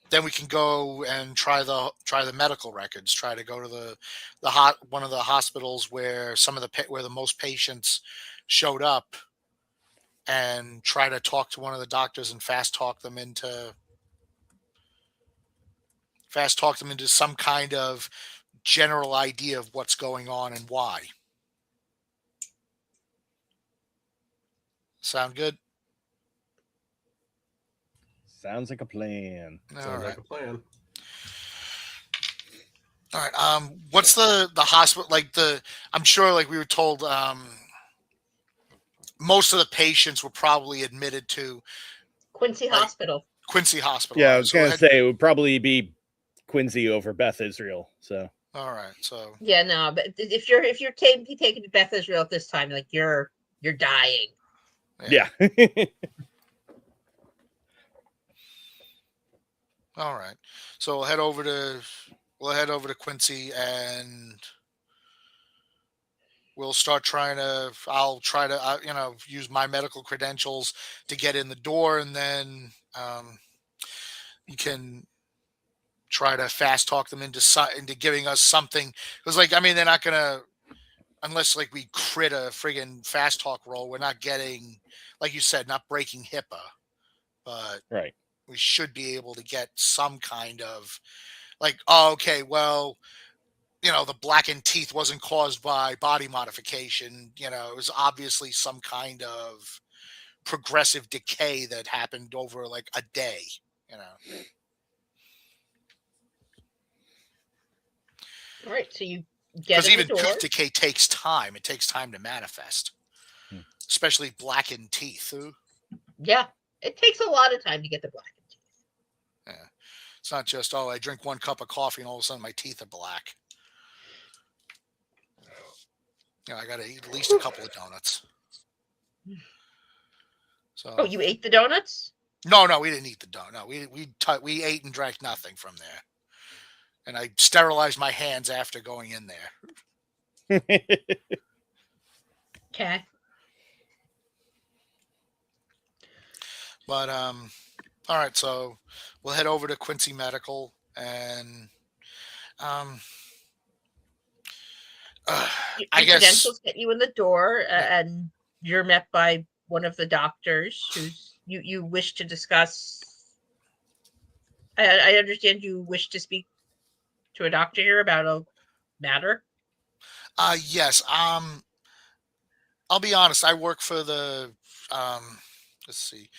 Then we can go and try the medical records. Try to go to one of the hospitals where where the most patients showed up, and try to talk to one of the doctors and fast talk them into some kind of general idea of what's going on and why. Sound good? Sounds like a plan. Sounds like a plan. All right. What's the hospital like? I'm sure, like we were told, most of the patients were probably admitted to Quincy Like- Hospital. Quincy Hospital. Yeah, I All right, was so gonna say it would probably be Quincy over Beth Israel. So all right, so Yeah, no, but if you're taken to Beth Israel at this time, like you're dying. yeah. All right, so we'll head over to Quincy, and we'll start trying to. I'll try to use my medical credentials to get in the door, and then you can try to fast talk them into giving us something. Because they're not gonna, unless like we crit a friggin' fast talk roll. We're not getting, like you said, not breaking HIPAA, but Right. we should be able to get some kind of like, oh, okay, well, the blackened teeth wasn't caused by body modification. It was obviously some kind of progressive decay that happened over like a day. All right, so you get Because in the even door. tooth decay takes time. It takes time to manifest, especially blackened teeth. Yeah, it takes a lot of time to get the blackened teeth. Yeah. It's not just, oh, I drink one cup of coffee and all of a sudden my teeth are black. I got to eat at least a couple of donuts. So. Oh, you ate the donuts? No, we didn't eat the donut. No, we ate and drank nothing from there. And I sterilized my hands after going in there. Okay. But all right, so we'll head over to Quincy Medical, and Your I guess credentials get you in the door, and you're met by one of the doctors who's you wish to discuss. I understand you wish to speak to a doctor here about a matter. yes. I'll be honest. I work for the let's see.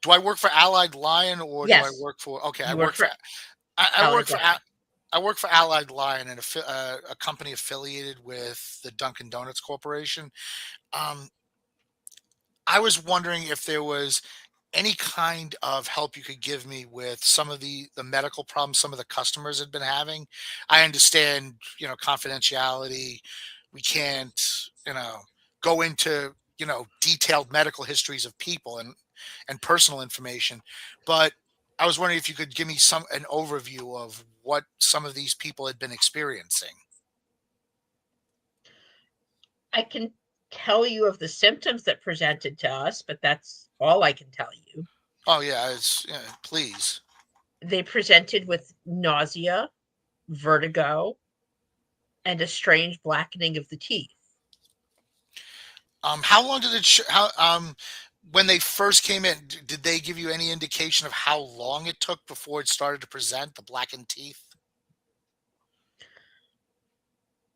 Do I work for Allied Lion or Yes. do I work for? Okay, You I work for. I work for. Lion. I work for Allied Lion, and a company affiliated with the Dunkin' Donuts Corporation. I was wondering if there was any kind of help you could give me with some of the medical problems some of the customers had been having. I understand, confidentiality. We can't, go into, detailed medical histories of people and personal information. But I was wondering if you could give me an overview of what some of these people had been experiencing. I can tell you of the symptoms that presented to us, but that's all I can tell you. Oh yeah, please. They presented with nausea, vertigo, and a strange blackening of the teeth. How long did it? When they first came in, did they give you any indication of how long it took before it started to present the blackened teeth?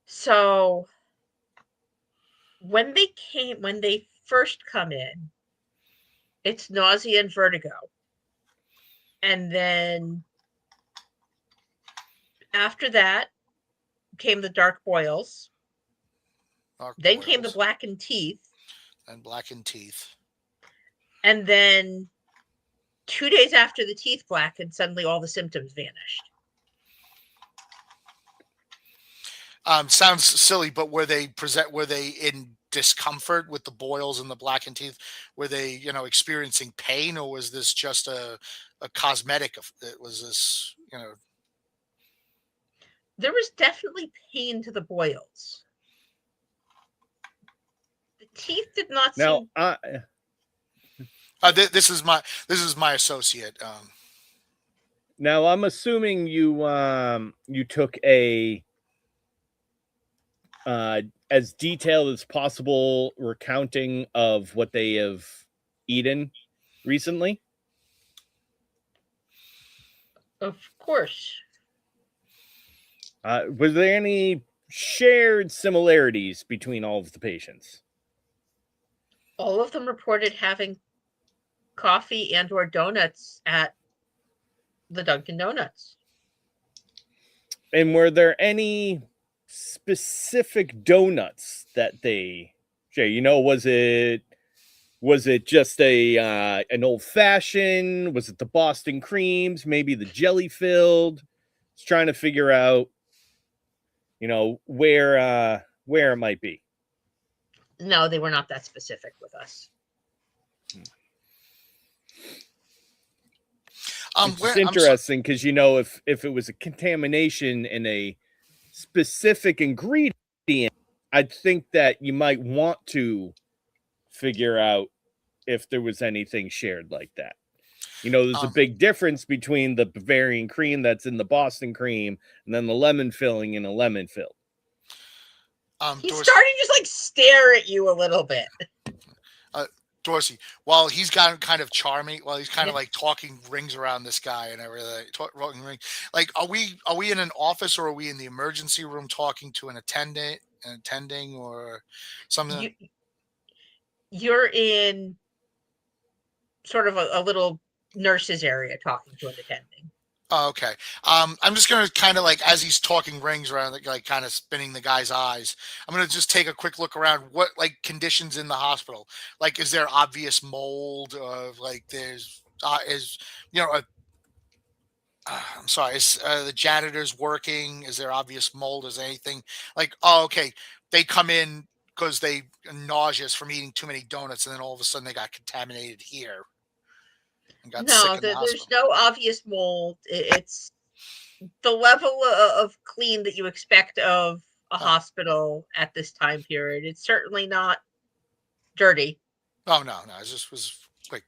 So when they first come in, it's nausea and vertigo. And then after that came the dark boils. Then came the blackened teeth. And blackened teeth. And then 2 days after the teeth blackened, suddenly all the symptoms vanished. Sounds silly, but were they in discomfort with the boils and the blackened teeth? Were they, experiencing pain, or was this just a cosmetic? Was this, There was definitely pain to the boils. The teeth did not seem. This is my associate. Now I'm assuming you took a as detailed as possible recounting of what they have eaten recently. Of course. Was there any shared similarities between all of the patients? All of them reported having coffee and or donuts at the Dunkin' Donuts. And were there any specific donuts that they share? Was it Was it just a an old fashioned? Was it the Boston creams? Maybe the jelly filled? It's trying to figure out, where it might be. No, they were not that specific with us. It's just interesting because if it was a contamination in a specific ingredient, I'd think that you might want to figure out if there was anything shared like that. There's a big difference between the Bavarian cream that's in the Boston cream and then the lemon filling in a lemon fill. He's Dorsey, starting to just like stare at you a little bit. Dorsey, while he's got kind of charming, while he's kind of like talking rings around this guy and everything, talking ring. Like, are we in an office or are we in the emergency room talking to an attending or something? You're in sort of a little nurse's area talking to an attending. Oh, okay. I'm just gonna kind of like, as he's talking rings around, like kind of spinning the guy's eyes. I'm gonna just take a quick look around. What like conditions in the hospital? Like, is there obvious mold? Like, there's I'm sorry. Is the janitors working? Is there obvious mold? Is there anything like? Oh, okay. They come in because they are nauseous from eating too many donuts, and then all of a sudden they got contaminated here. No, there's no obvious mold. It's the level of clean that you expect of a hospital at this time period. It's certainly not dirty. Oh no, I was quick,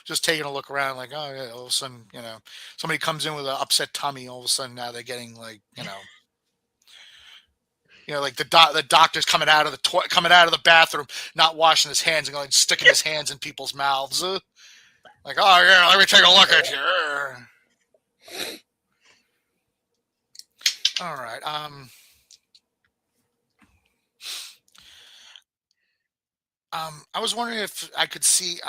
just taking a look around. Like, oh yeah, all of a sudden, somebody comes in with an upset tummy. All of a sudden, now they're getting like, like the doctor's coming out of the bathroom, not washing his hands and going sticking his hands in people's mouths. Like, oh yeah, let me take a look at you. All right. I was wondering if I could see.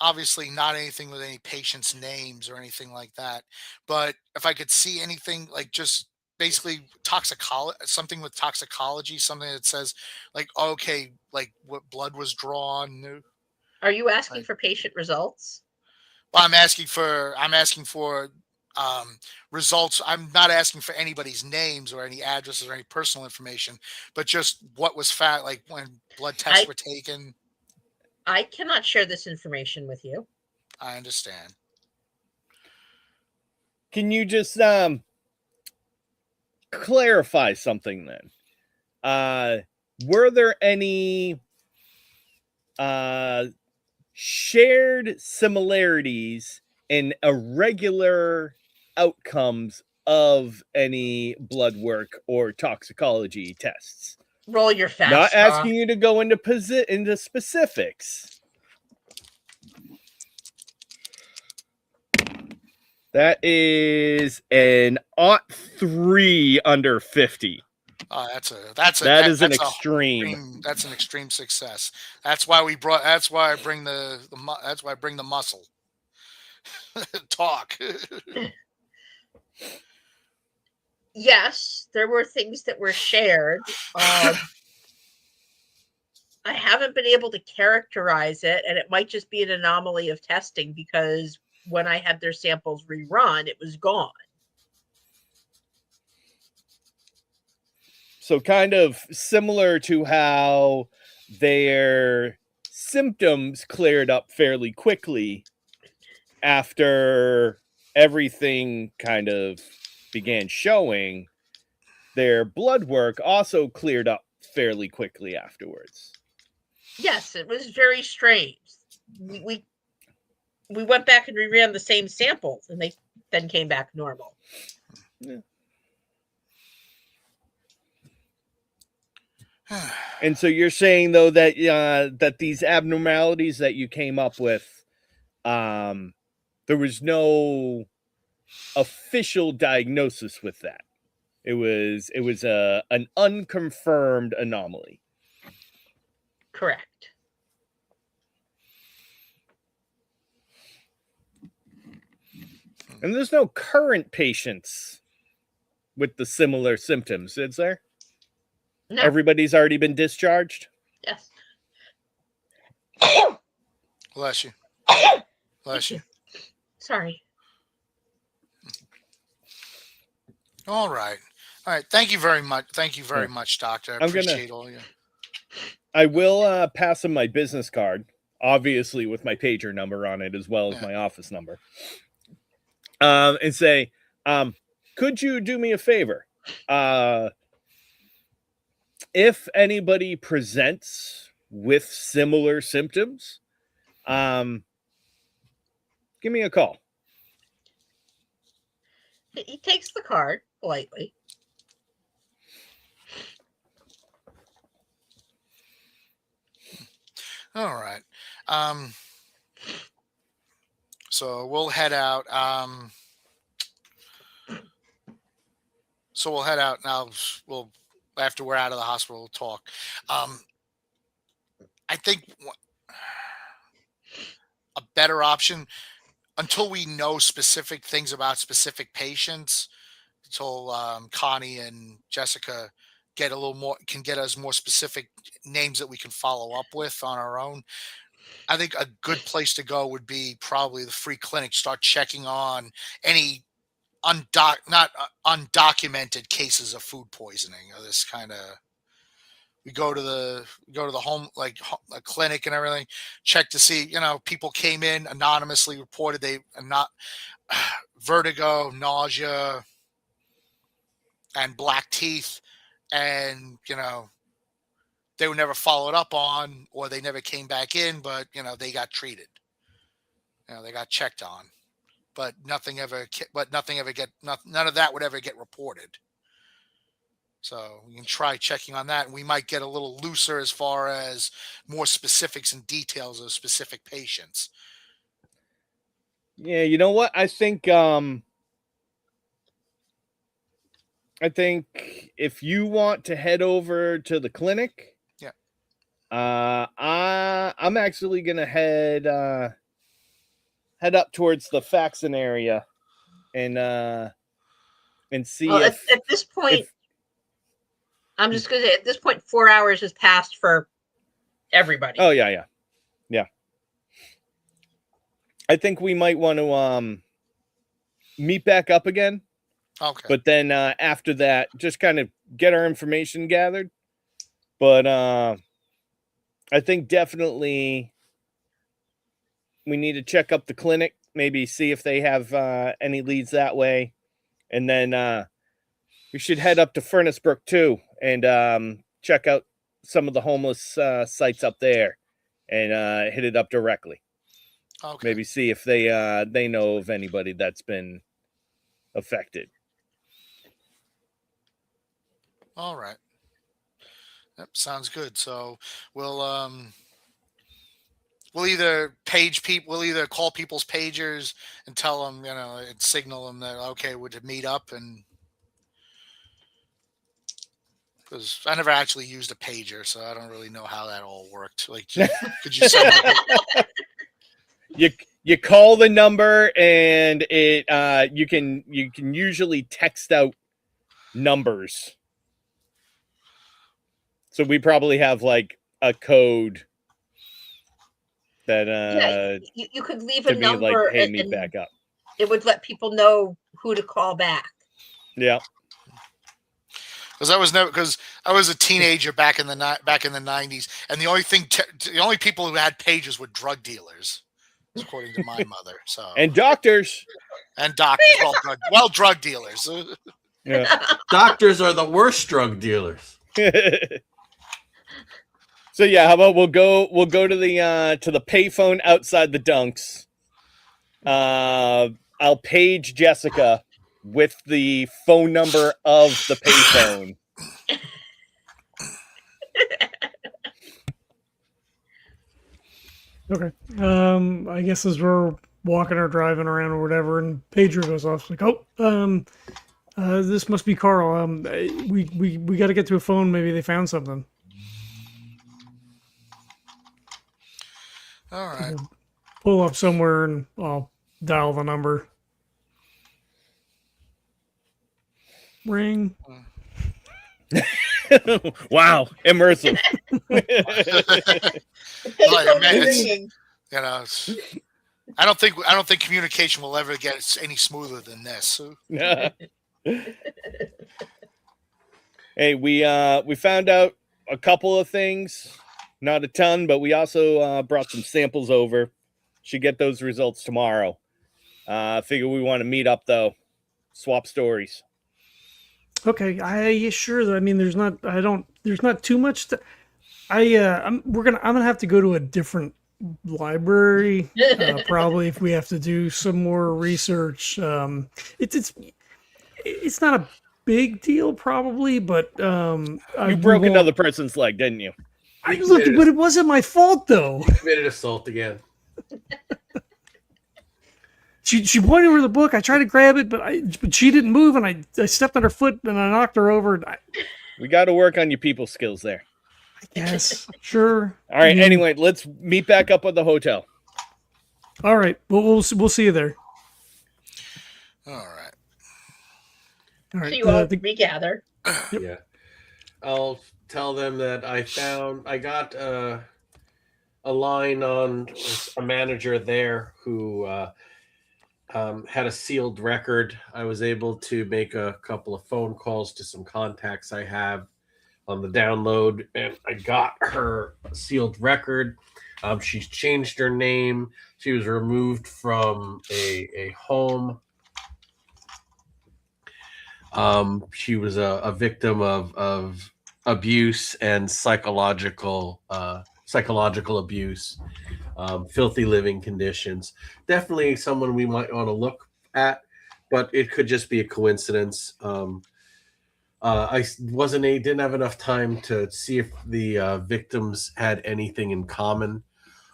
Obviously, not anything with any patients' names or anything like that. But if I could see anything like just basically something with toxicology, something that says like, okay, like what blood was drawn. Are you asking for patient results? Well, I'm asking for results. I'm not asking for anybody's names or any addresses or any personal information, but just what was found, like when blood tests were taken. I cannot share this information with you. I understand. Can you just clarify something then? Were there any shared similarities in irregular outcomes of any blood work or toxicology tests? Roll your fast. Not asking you to go into specifics. That is an 3 under 50. That is an extreme. That's an extreme success. That's why I bring the muscle. Talk. Yes, there were things that were shared. I haven't been able to characterize it, and it might just be an anomaly of testing because when I had their samples rerun, it was gone. So kind of similar to how their symptoms cleared up fairly quickly after everything kind of began showing, their blood work also cleared up fairly quickly afterwards. Yes, it was very strange. We went back and reran the same samples, and they then came back normal. Yeah. And so you're saying though that that these abnormalities that you came up with, there was no official diagnosis with that. It was an unconfirmed anomaly. Correct. And there's no current patients with the similar symptoms, is there? No. Everybody's already been discharged? Yes. Bless you. Bless you. Sorry. All right. Thank you very much. Thank you very much, Doctor. I appreciate all you. I will pass him my business card, obviously with my pager number on it as well as my office number, and say, could you do me a favor? If anybody presents with similar symptoms, give me a call. He takes the card politely. All right. So we'll head out. So we'll head out now. We'll after we're out of the hospital, we'll talk. I think a better option until we know specific things about specific patients, until Connie and Jessica get a little more, can get us more specific names that we can follow up with on our own. I think a good place to go would be probably the free clinic. Start checking on any not undocumented cases of food poisoning or this kind of. We go to the home, like a clinic and everything, check to see, people came in anonymously, reported they not vertigo, nausea, and black teeth, and they were never followed up on, or they never came back in, but they got treated, they got checked on, but none of that would ever get reported. So we can try checking on that, and we might get a little looser as far as more specifics and details of specific patients. Yeah, you know what? I think if you want to head over to the clinic, I'm actually gonna head up towards the Faxon area and see at this point. I'm just going to say, at this point, 4 hours has passed for everybody. Oh, yeah. I think we might want to meet back up again. Okay. But then after that, just kind of get our information gathered. But I think definitely we need to check up the clinic, maybe see if they have any leads that way. And then we should head up to Furnace Brook too and check out some of the homeless sites up there and hit it up directly. Okay. Maybe see if they know of anybody that's been affected. All right. Yep, sounds good. So we'll either call people's pagers and tell them, and signal them that okay, would meet up, and because I never actually used a pager, so I don't really know how that all worked. Like, could you send you call the number and it you can usually text out numbers. So we probably have like a code that you could leave a number, like, hey, and meet back up. It would let people know who to call back. Yeah. Because I was a teenager back in the 90s, and the only people who had pages were drug dealers, according to my mother. So and doctors, drug dealers. Yeah. Doctors are the worst drug dealers. So yeah, how about we'll go to the payphone outside the Dunks. I'll page Jessica with the phone number of the payphone. Okay. I guess as we're walking or driving around or whatever, and pager goes off, it's like, this must be Karl. We got to get to a phone. Maybe they found something. All right. Pull up somewhere and I'll dial the number. Ring. Wow, immersive. You know, I don't think communication will ever get any smoother than this. Hey, we found out a couple of things, not a ton, but we also brought some samples over. Should get those results tomorrow. Figure we want to meet up though, swap stories. Okay, yeah, sure. I mean, there's not too much. I'm gonna have to go to a different library probably if we have to do some more research. It's not a big deal probably, but You broke another person's leg, didn't you? Look, but it wasn't my fault though. You committed assault again. She pointed over the book. I tried to grab it, but she didn't move, and I stepped on her foot and I knocked her over. We got to work on your people skills there. I guess, sure. All right. Anyway, let's meet back up at the hotel. All right. We'll see you there. All right. All right. So you all regather. Yeah. I'll tell them that I got a line on a manager there who had a sealed record. I was able to make a couple of phone calls to some contacts I have on the download, and I got her sealed record. She's changed her name. She was removed from a home. She was a victim of abuse and psychological abuse, filthy living conditions. Definitely someone we might want to look at, but it could just be a coincidence. I didn't have enough time to see if the victims had anything in common.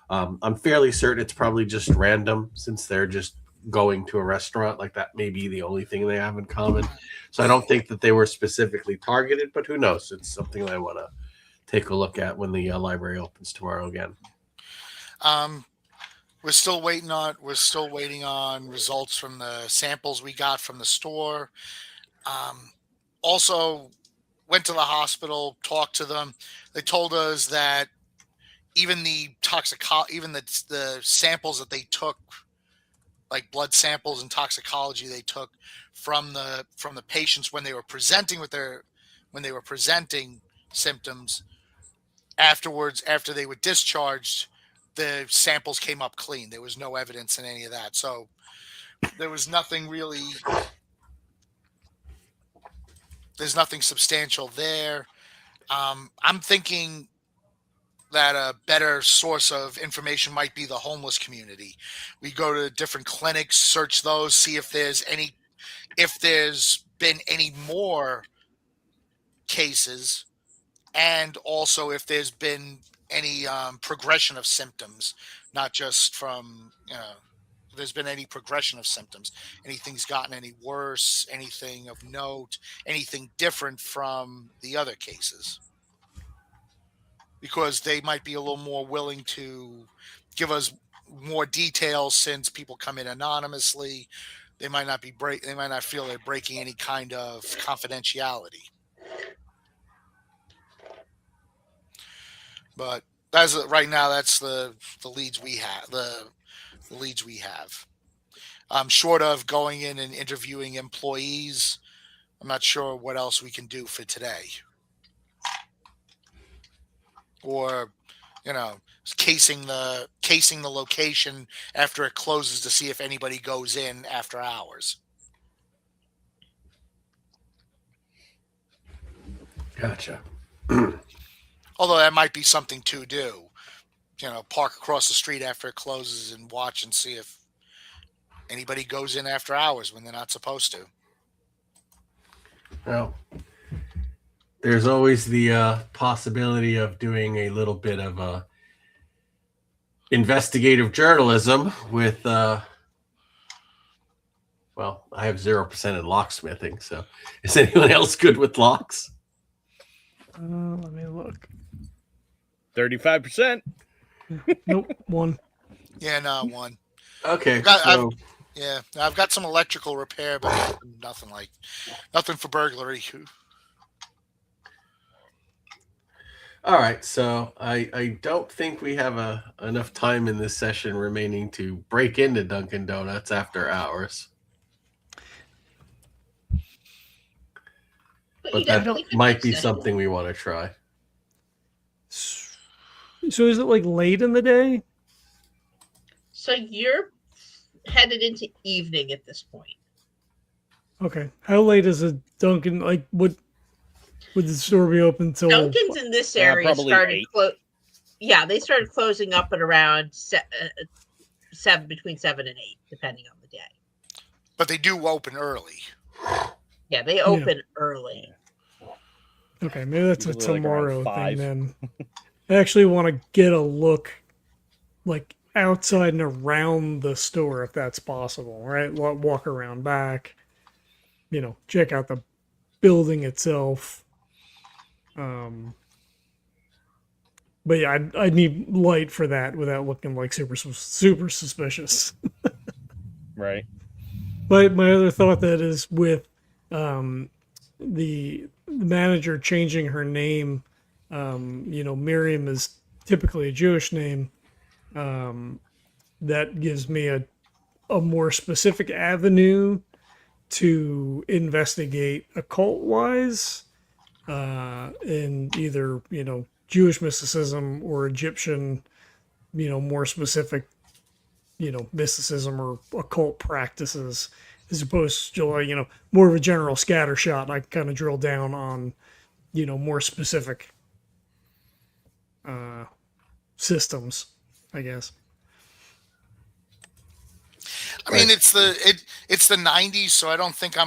I'm fairly certain it's probably just random, since they're just going to a restaurant. Like, that may be the only thing they have in common. So I don't think that they were specifically targeted, but who knows? It's something I want to take a look at when the library opens tomorrow again. We're still waiting on results from the samples we got from the store. Also went to the hospital, talked to them. They told us that even the samples that they took, like blood samples and toxicology they took from the patients when they were presenting symptoms, afterwards, after they were discharged, the samples came up clean. There was no evidence in any of that. So there was nothing really, there's nothing substantial there. I'm thinking that a better source of information might be the homeless community. We go to different clinics, search those, see if there's been any more cases, and also if there's been any progression of symptoms, not just from, if there's been any progression of symptoms, anything's gotten any worse, anything of note, anything different from the other cases. Because they might be a little more willing to give us more details, since people come in anonymously. They might not feel they're breaking any kind of confidentiality. But right now, that's the leads we have. The leads we have. Short of going in and interviewing employees, I'm not sure what else we can do for today. Or, casing the location after it closes to see if anybody goes in after hours. Gotcha. Although that might be something to do. Park across the street after it closes and watch and see if anybody goes in after hours when they're not supposed to. Well, there's always the possibility of doing a little bit of investigative journalism with, I have 0% in locksmithing. So is anyone else good with locks? Let me look. 35%. Nope, 1. Yeah, no, 1. Okay. I've got some electrical repair, but nothing for burglary. All right, so I don't think we have enough time in this session remaining to break into Dunkin' Donuts after hours. But you But that definitely could might next be session. something we want to try. So is it like late in the day? So you're headed into evening at this point. Okay. How late is a Dunkin'? Like, would the store be open till? Dunkin's in this area Probably started 8. Yeah, they started closing up at around seven, between 7 and 8, depending on the day. But they do open early. Yeah, they open early. Okay, maybe that's a Usually like around tomorrow thing 5. then. I actually want to get a look, like outside and around the store if that's possible. Right, walk around back. Check out the building itself. But yeah, I'd need light for that without looking like super suspicious. Right. But my other thought that is with the manager changing her name, Miriam is typically a Jewish name. That gives me a more specific avenue to investigate occult wise in either Jewish mysticism or Egyptian, more specific, mysticism or occult practices, as opposed to more of a general scatter shot. I kind of drill down on more specific systems, I guess. I mean, it's the 90s, so I don't think I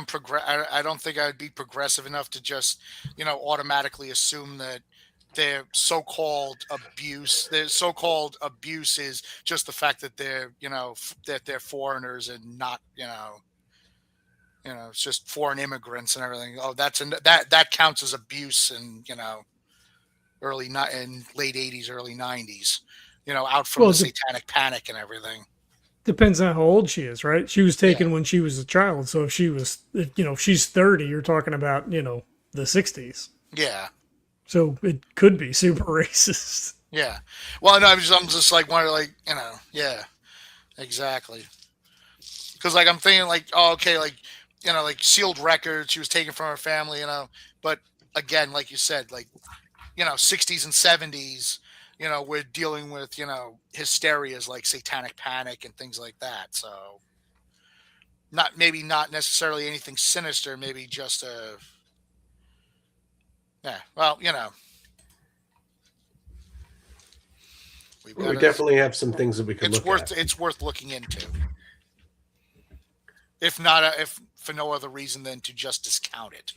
don't think I'd be progressive enough to just automatically assume that their so-called abuse is just the fact that they're that they're foreigners and not it's just foreign immigrants and everything. Oh, that counts as abuse and in late 80s, early 90s. Out from Well, the satanic panic and everything. Depends on how old she is, right? She was taken Yeah. when she was a child, so if she's 30, you're talking about the 60s. Yeah. So it could be super racist. Yeah. Well, no, I'm just like wondering, yeah, exactly. Because I'm thinking oh, okay, sealed records. She was taken from her family, But again, like you said, 60s and 70s, we're dealing with hysterias like satanic panic and things like that. So not necessarily anything sinister, maybe just a well, We definitely have some things that we can look at. It's worth looking into. If for no other reason than to just discount it.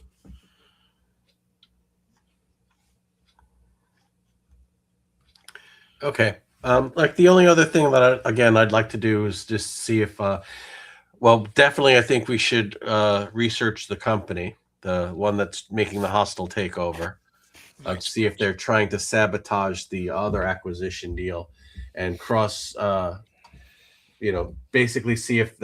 Okay. The only other thing that I'd like to do is just see if, definitely I think we should research the company, the one that's making the hostile takeover. See if they're trying to sabotage the other acquisition deal, and basically see if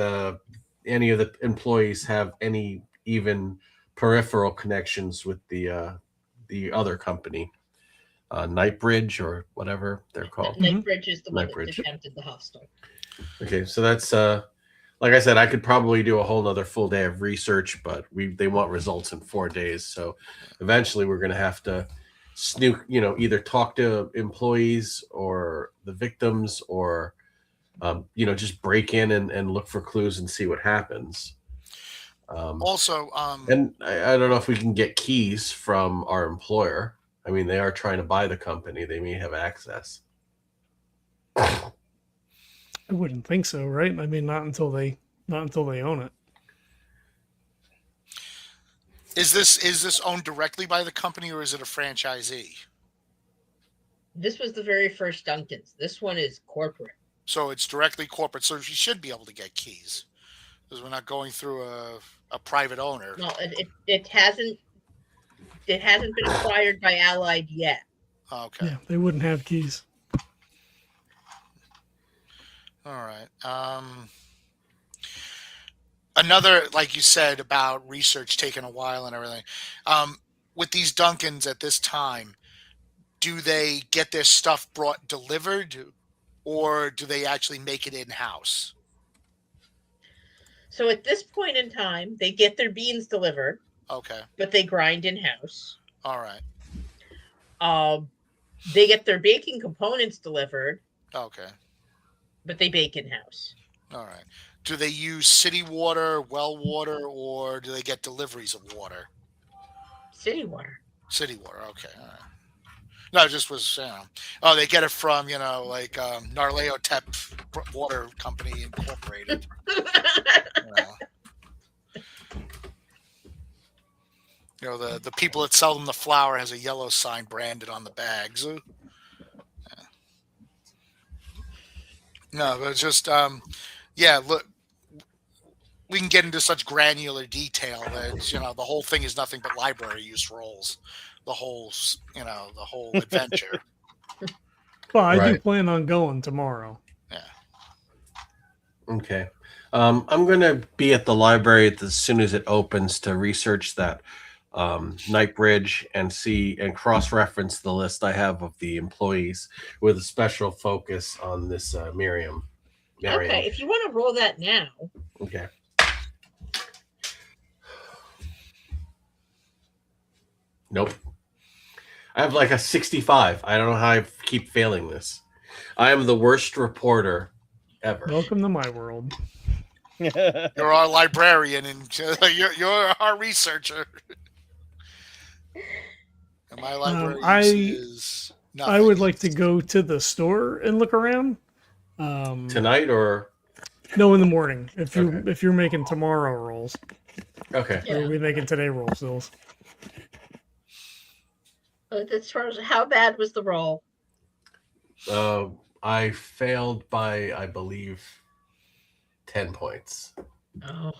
any of the employees have any even peripheral connections with the other company, Nightbridge or whatever they're called. Nightbridge is the one that Nightbridge. attempted the hostel. Okay, so that's like I said, I could probably do a whole nother full day of research, but they want results in 4 days. So eventually we're going to have to snoop, either talk to employees or the victims or, just break in and look for clues and see what happens. Also, and I don't know if we can get keys from our employer. I mean, they are trying to buy the company. They may have access. I wouldn't think so, right? I mean, not until they own it. is this owned directly by the company or is it a franchisee? This was the very first Dunkin's. This one is corporate. So it's directly corporate. So you should be able to get keys because we're not going through a private owner. No, it hasn't been acquired by Allied yet. Okay. Yeah, they wouldn't have keys. All right. Another, like you said, about research taking a while and everything. With these Dunkins at this time, do they get their stuff brought delivered, or do they actually make it in-house? So at this point in time, they get their beans delivered, Okay. but they grind in-house. All right. They get their baking components delivered, Okay. but they bake in-house. All right. Do they use city water, well water, or do they get deliveries of water? City water. City water. Okay. All right. No, it just was, oh, they get it from, like Narleo Tep Water Company Incorporated. The people that sell them the flour has a yellow sign branded on the bags. No, but it's just, look, we can get into such granular detail that, the whole thing is nothing but library use rolls. The whole adventure. Well, I do Right. plan on going tomorrow. Yeah. Okay. I'm going to be at the library as soon as it opens to research that night bridge and see and cross-reference the list I have of the employees with a special focus on this Miriam. Okay, if you want to roll that now. Okay. Nope. I have like a 65. I don't know how I keep failing this. I am the worst reporter ever. Welcome to my world. You're our librarian and you're our researcher. And my library is nothing. I would like to go to the store and look around. Tonight or no, in the morning. If Okay. if you're making tomorrow rolls, okay. Yeah. or are we making today rolls? Dills? As far as how bad was the roll? I failed by, I believe, 10 points. Oh,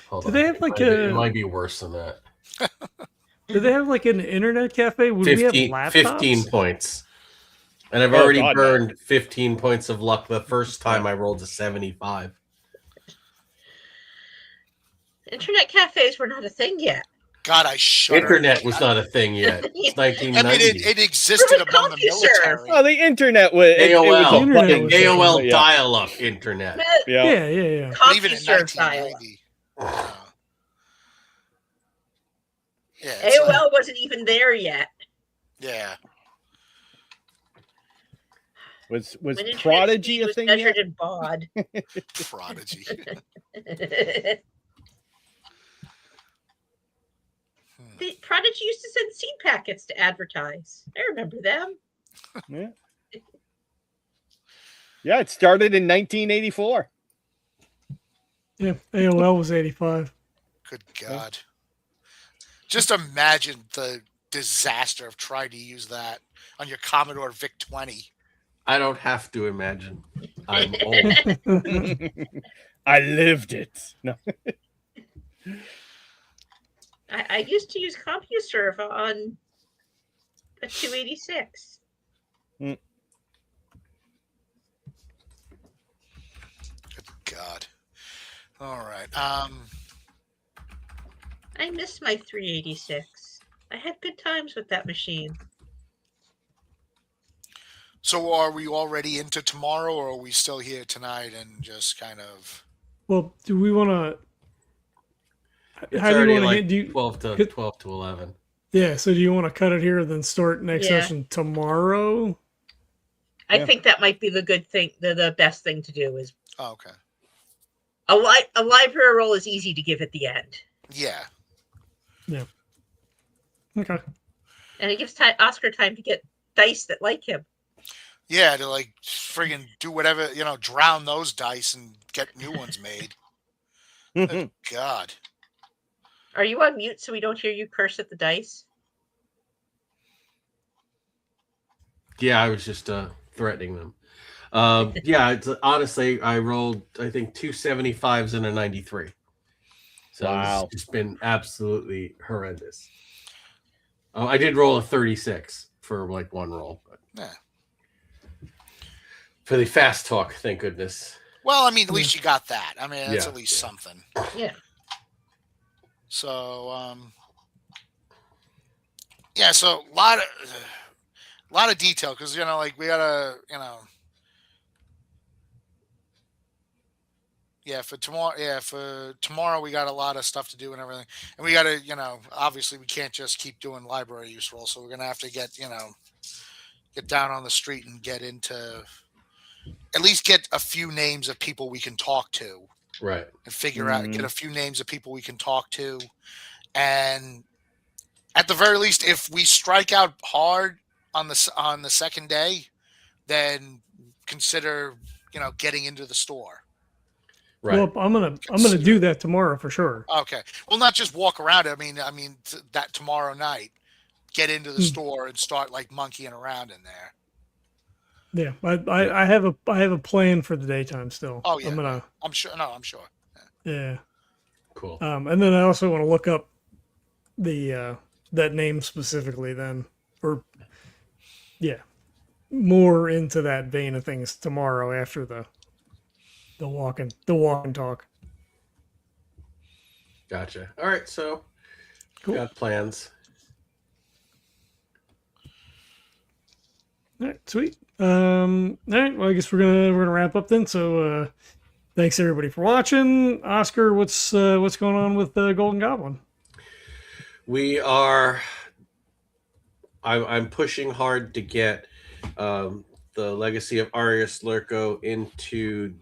Hold Do on. they have like it might be worse than that. Do they have like an internet cafe? Would we have 15, laptops? 15 points. And I've Oh, already God, no. burned 15 points of luck the first time I rolled a 75. internet cafes were not a thing yet. God, I shudder. Internet was not a thing yet. It's I 1990. mean, it existed Where was among the CompuServe? military. Oh, the internet was AOL. a Internet fucking was- AOL yeah. dial-up internet. Yeah. Yeah. But even in CompuServe dial-up. 1990. Yeah. It's like- AOL wasn't even there yet. yeah. Was When internet Prodigy speed a was thing measured yet? in baud. Prodigy. The Prodigy used to send seed packets to advertise. I remember them. Yeah. Yeah, it started in 1984. Yeah. AOL was 85. Good God. Just imagine the disaster of trying to use that on your Commodore VIC-20. I don't have to imagine. I'm old. I lived it. No. I used to use CompuServe on a 286. Good God. All right. I miss my 386. I had good times with that machine. So are we already into tomorrow, or are we still here tonight and just kind of... Well, do we want to? It's How do you already want to? like Do you, 12 to 11. yeah. So do you want to cut it here and then start next Yeah. session tomorrow? I Yeah. think that might be the good thing. The best thing to do is Oh, okay. a library roll is easy to give at the end, Yeah. Okay. and it gives Oscar time to get dice that like him. Yeah, to like friggin' do whatever, drown those dice and get new ones made. Good God. Are you on mute so we don't hear you curse at the dice? Yeah, I was just threatening them. Yeah, honestly, I rolled, I think, 2 75s and a 93. So Wow. it's just been absolutely horrendous. I did roll a 36 for like one roll. But Yeah. for the fast talk, thank goodness. Well, I mean, at least you got that. I mean, that's Yeah, at least yeah. something. Yeah. So, Yeah, so a lot of detail because like we gotta for tomorrow we got a lot of stuff to do and everything, and we gotta obviously we can't just keep doing library use roles, so we're gonna have to get down on the street and get into at least get a few names of people we can talk to Right. and figure out get a few names of people we can talk to, and at the very least, if we strike out hard on the second day, then consider getting into the store. Right. Well, I'm gonna do that tomorrow for sure. Okay. Well, not just walk around. I mean that tomorrow night, get into the store and start like monkeying around in there. Yeah, I have a plan for the daytime still. Oh yeah, I'm sure. No, I'm sure. Yeah. Cool. And then I also want to look up the that name specifically then, or yeah, more into that vein of things tomorrow after the walk and talk. Gotcha. All right, so Cool. got plans. All right, sweet. All right, well, I guess we're gonna wrap up then. So, thanks everybody for watching. Oscar, what's going on with the Golden Goblin? We are. I'm pushing hard to get the Legacy of Arius Lurko into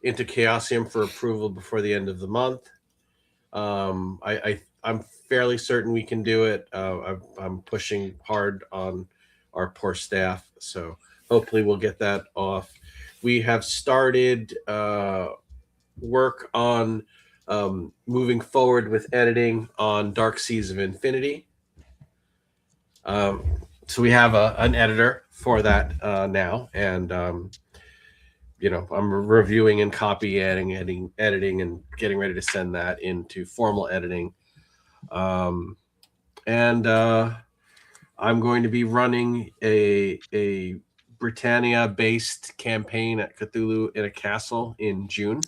Chaosium for approval before the end of the month. I'm fairly certain we can do it. I'm pushing hard on our poor staff, so hopefully we'll get that off. We have started work on moving forward with editing on Dark Seas of Infinity. So we have an editor for that now, and I'm reviewing and copy editing, and getting ready to send that into formal editing. And I'm going to be running a Britannia-based campaign at Cthulhu in a Castle in June.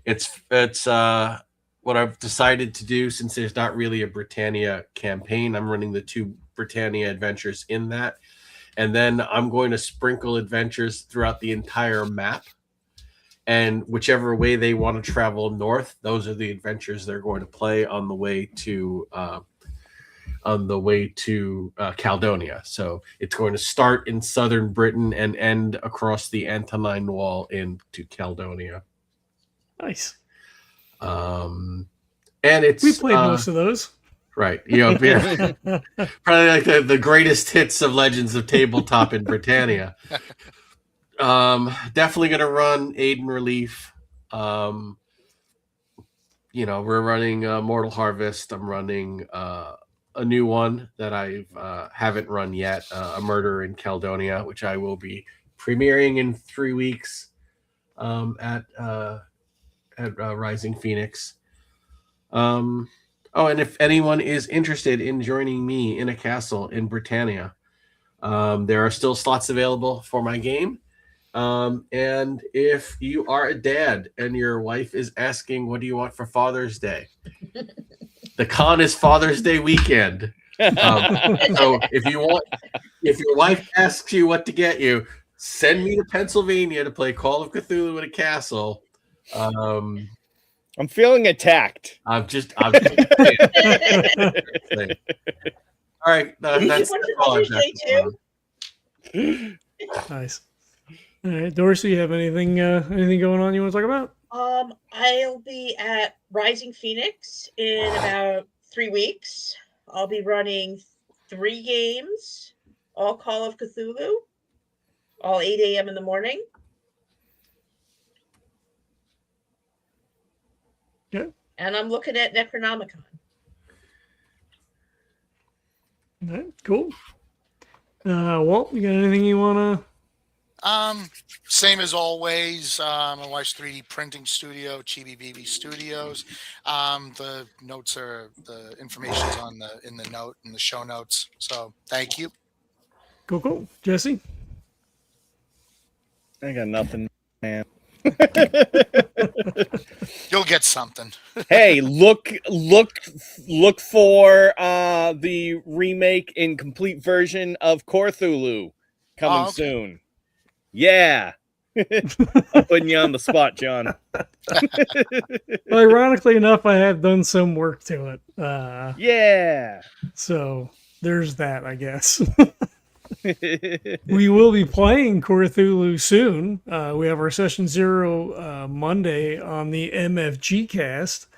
It's what I've decided to do, since there's not really a Britannia campaign. I'm running the 2 Britannia adventures in that. And then I'm going to sprinkle adventures throughout the entire map. And whichever way they want to travel north, those are the adventures they're going to play on the way to Caledonia. So it's going to start in southern Britain and end across the Antonine Wall into Caledonia. Nice. And it's We played most of those. Right. Probably like the greatest hits of Legends of Tabletop in Britannia. Definitely going to run Aid and Relief. We're running Mortal Harvest. I'm running a new one that I haven't run yet, A Murder in Caledonia, which I will be premiering in 3 weeks at Rising Phoenix. And if anyone is interested in joining me in a castle in Britannia, there are still slots available for my game. And if you are a dad and your wife is asking, what do you want for Father's Day? The con is Father's Day weekend. So if your wife asks you what to get you, send me to Pennsylvania to play Call of Cthulhu in a castle. I'm feeling attacked. I'm just saying. All right, that's all I've got. Nice. All right, Dorsey, you have anything going on you want to talk about? I'll be at Rising Phoenix in about 3 weeks. I'll be running 3 games, all Call of Cthulhu, all 8 a.m. in the morning. Yeah. And I'm looking at Necronomicon. All right, cool. Walt, you got anything you want to? Same as always. My wife's 3D printing studio, Chibi BB Studios. The notes the information's in the show notes. So thank you. Cool. Jesse? I got nothing, man. You'll get something. Hey, look for the remake and complete version of Cthulhu coming okay. soon. Yeah. I'm putting you on the spot, John. Well, ironically enough, I have done some work to it. Yeah. So there's that, I guess. We will be playing Cthulhu soon. We have our session 0 Monday on the MFG cast.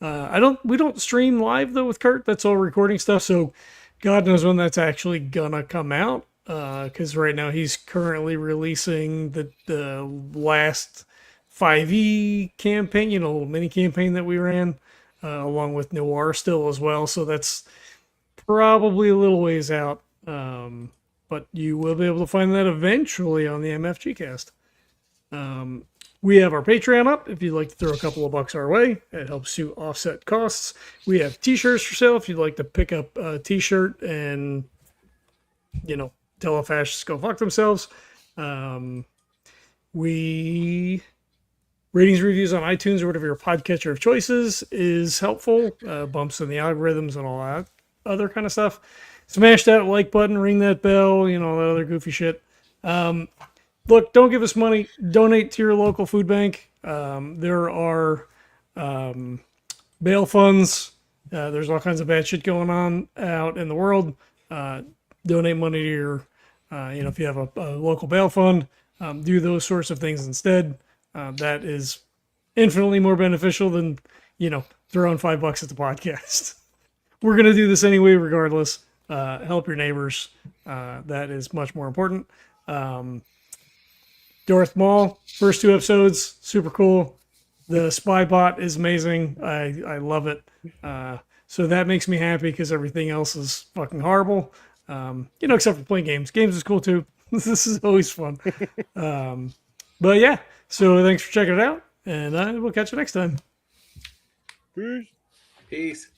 We don't stream live though with Kurt. That's all recording stuff. So God knows when that's actually gonna come out. Because right now he's currently releasing the last 5e campaign, little mini campaign that we ran, along with Noir still as well. So that's probably a little ways out. But you will be able to find that eventually on the MFG cast. We have our Patreon up if you'd like to throw a couple of bucks our way. It helps to offset costs. We have t-shirts for sale if you'd like to pick up a t-shirt and, tell a fascist go fuck themselves. We ratings, reviews on iTunes or whatever your podcatcher of choices is helpful. Bumps in the algorithms and all that other kind of stuff. Smash that like button, ring that bell, that other goofy shit. Look, don't give us money. Donate to your local food bank. There are bail funds. There's all kinds of bad shit going on out in the world. Donate money to your, if you have a local bail fund, do those sorts of things instead. That is infinitely more beneficial than, throwing $5 at the podcast. We're going to do this anyway, regardless. Help your neighbors. That is much more important. Darth Maul, first 2 episodes, super cool. The spy bot is amazing. I love it. So that makes me happy because everything else is fucking horrible. Except for playing games. Games is cool too. This is always fun. But yeah, so thanks for checking it out, and we'll catch you next time. Peace. Peace.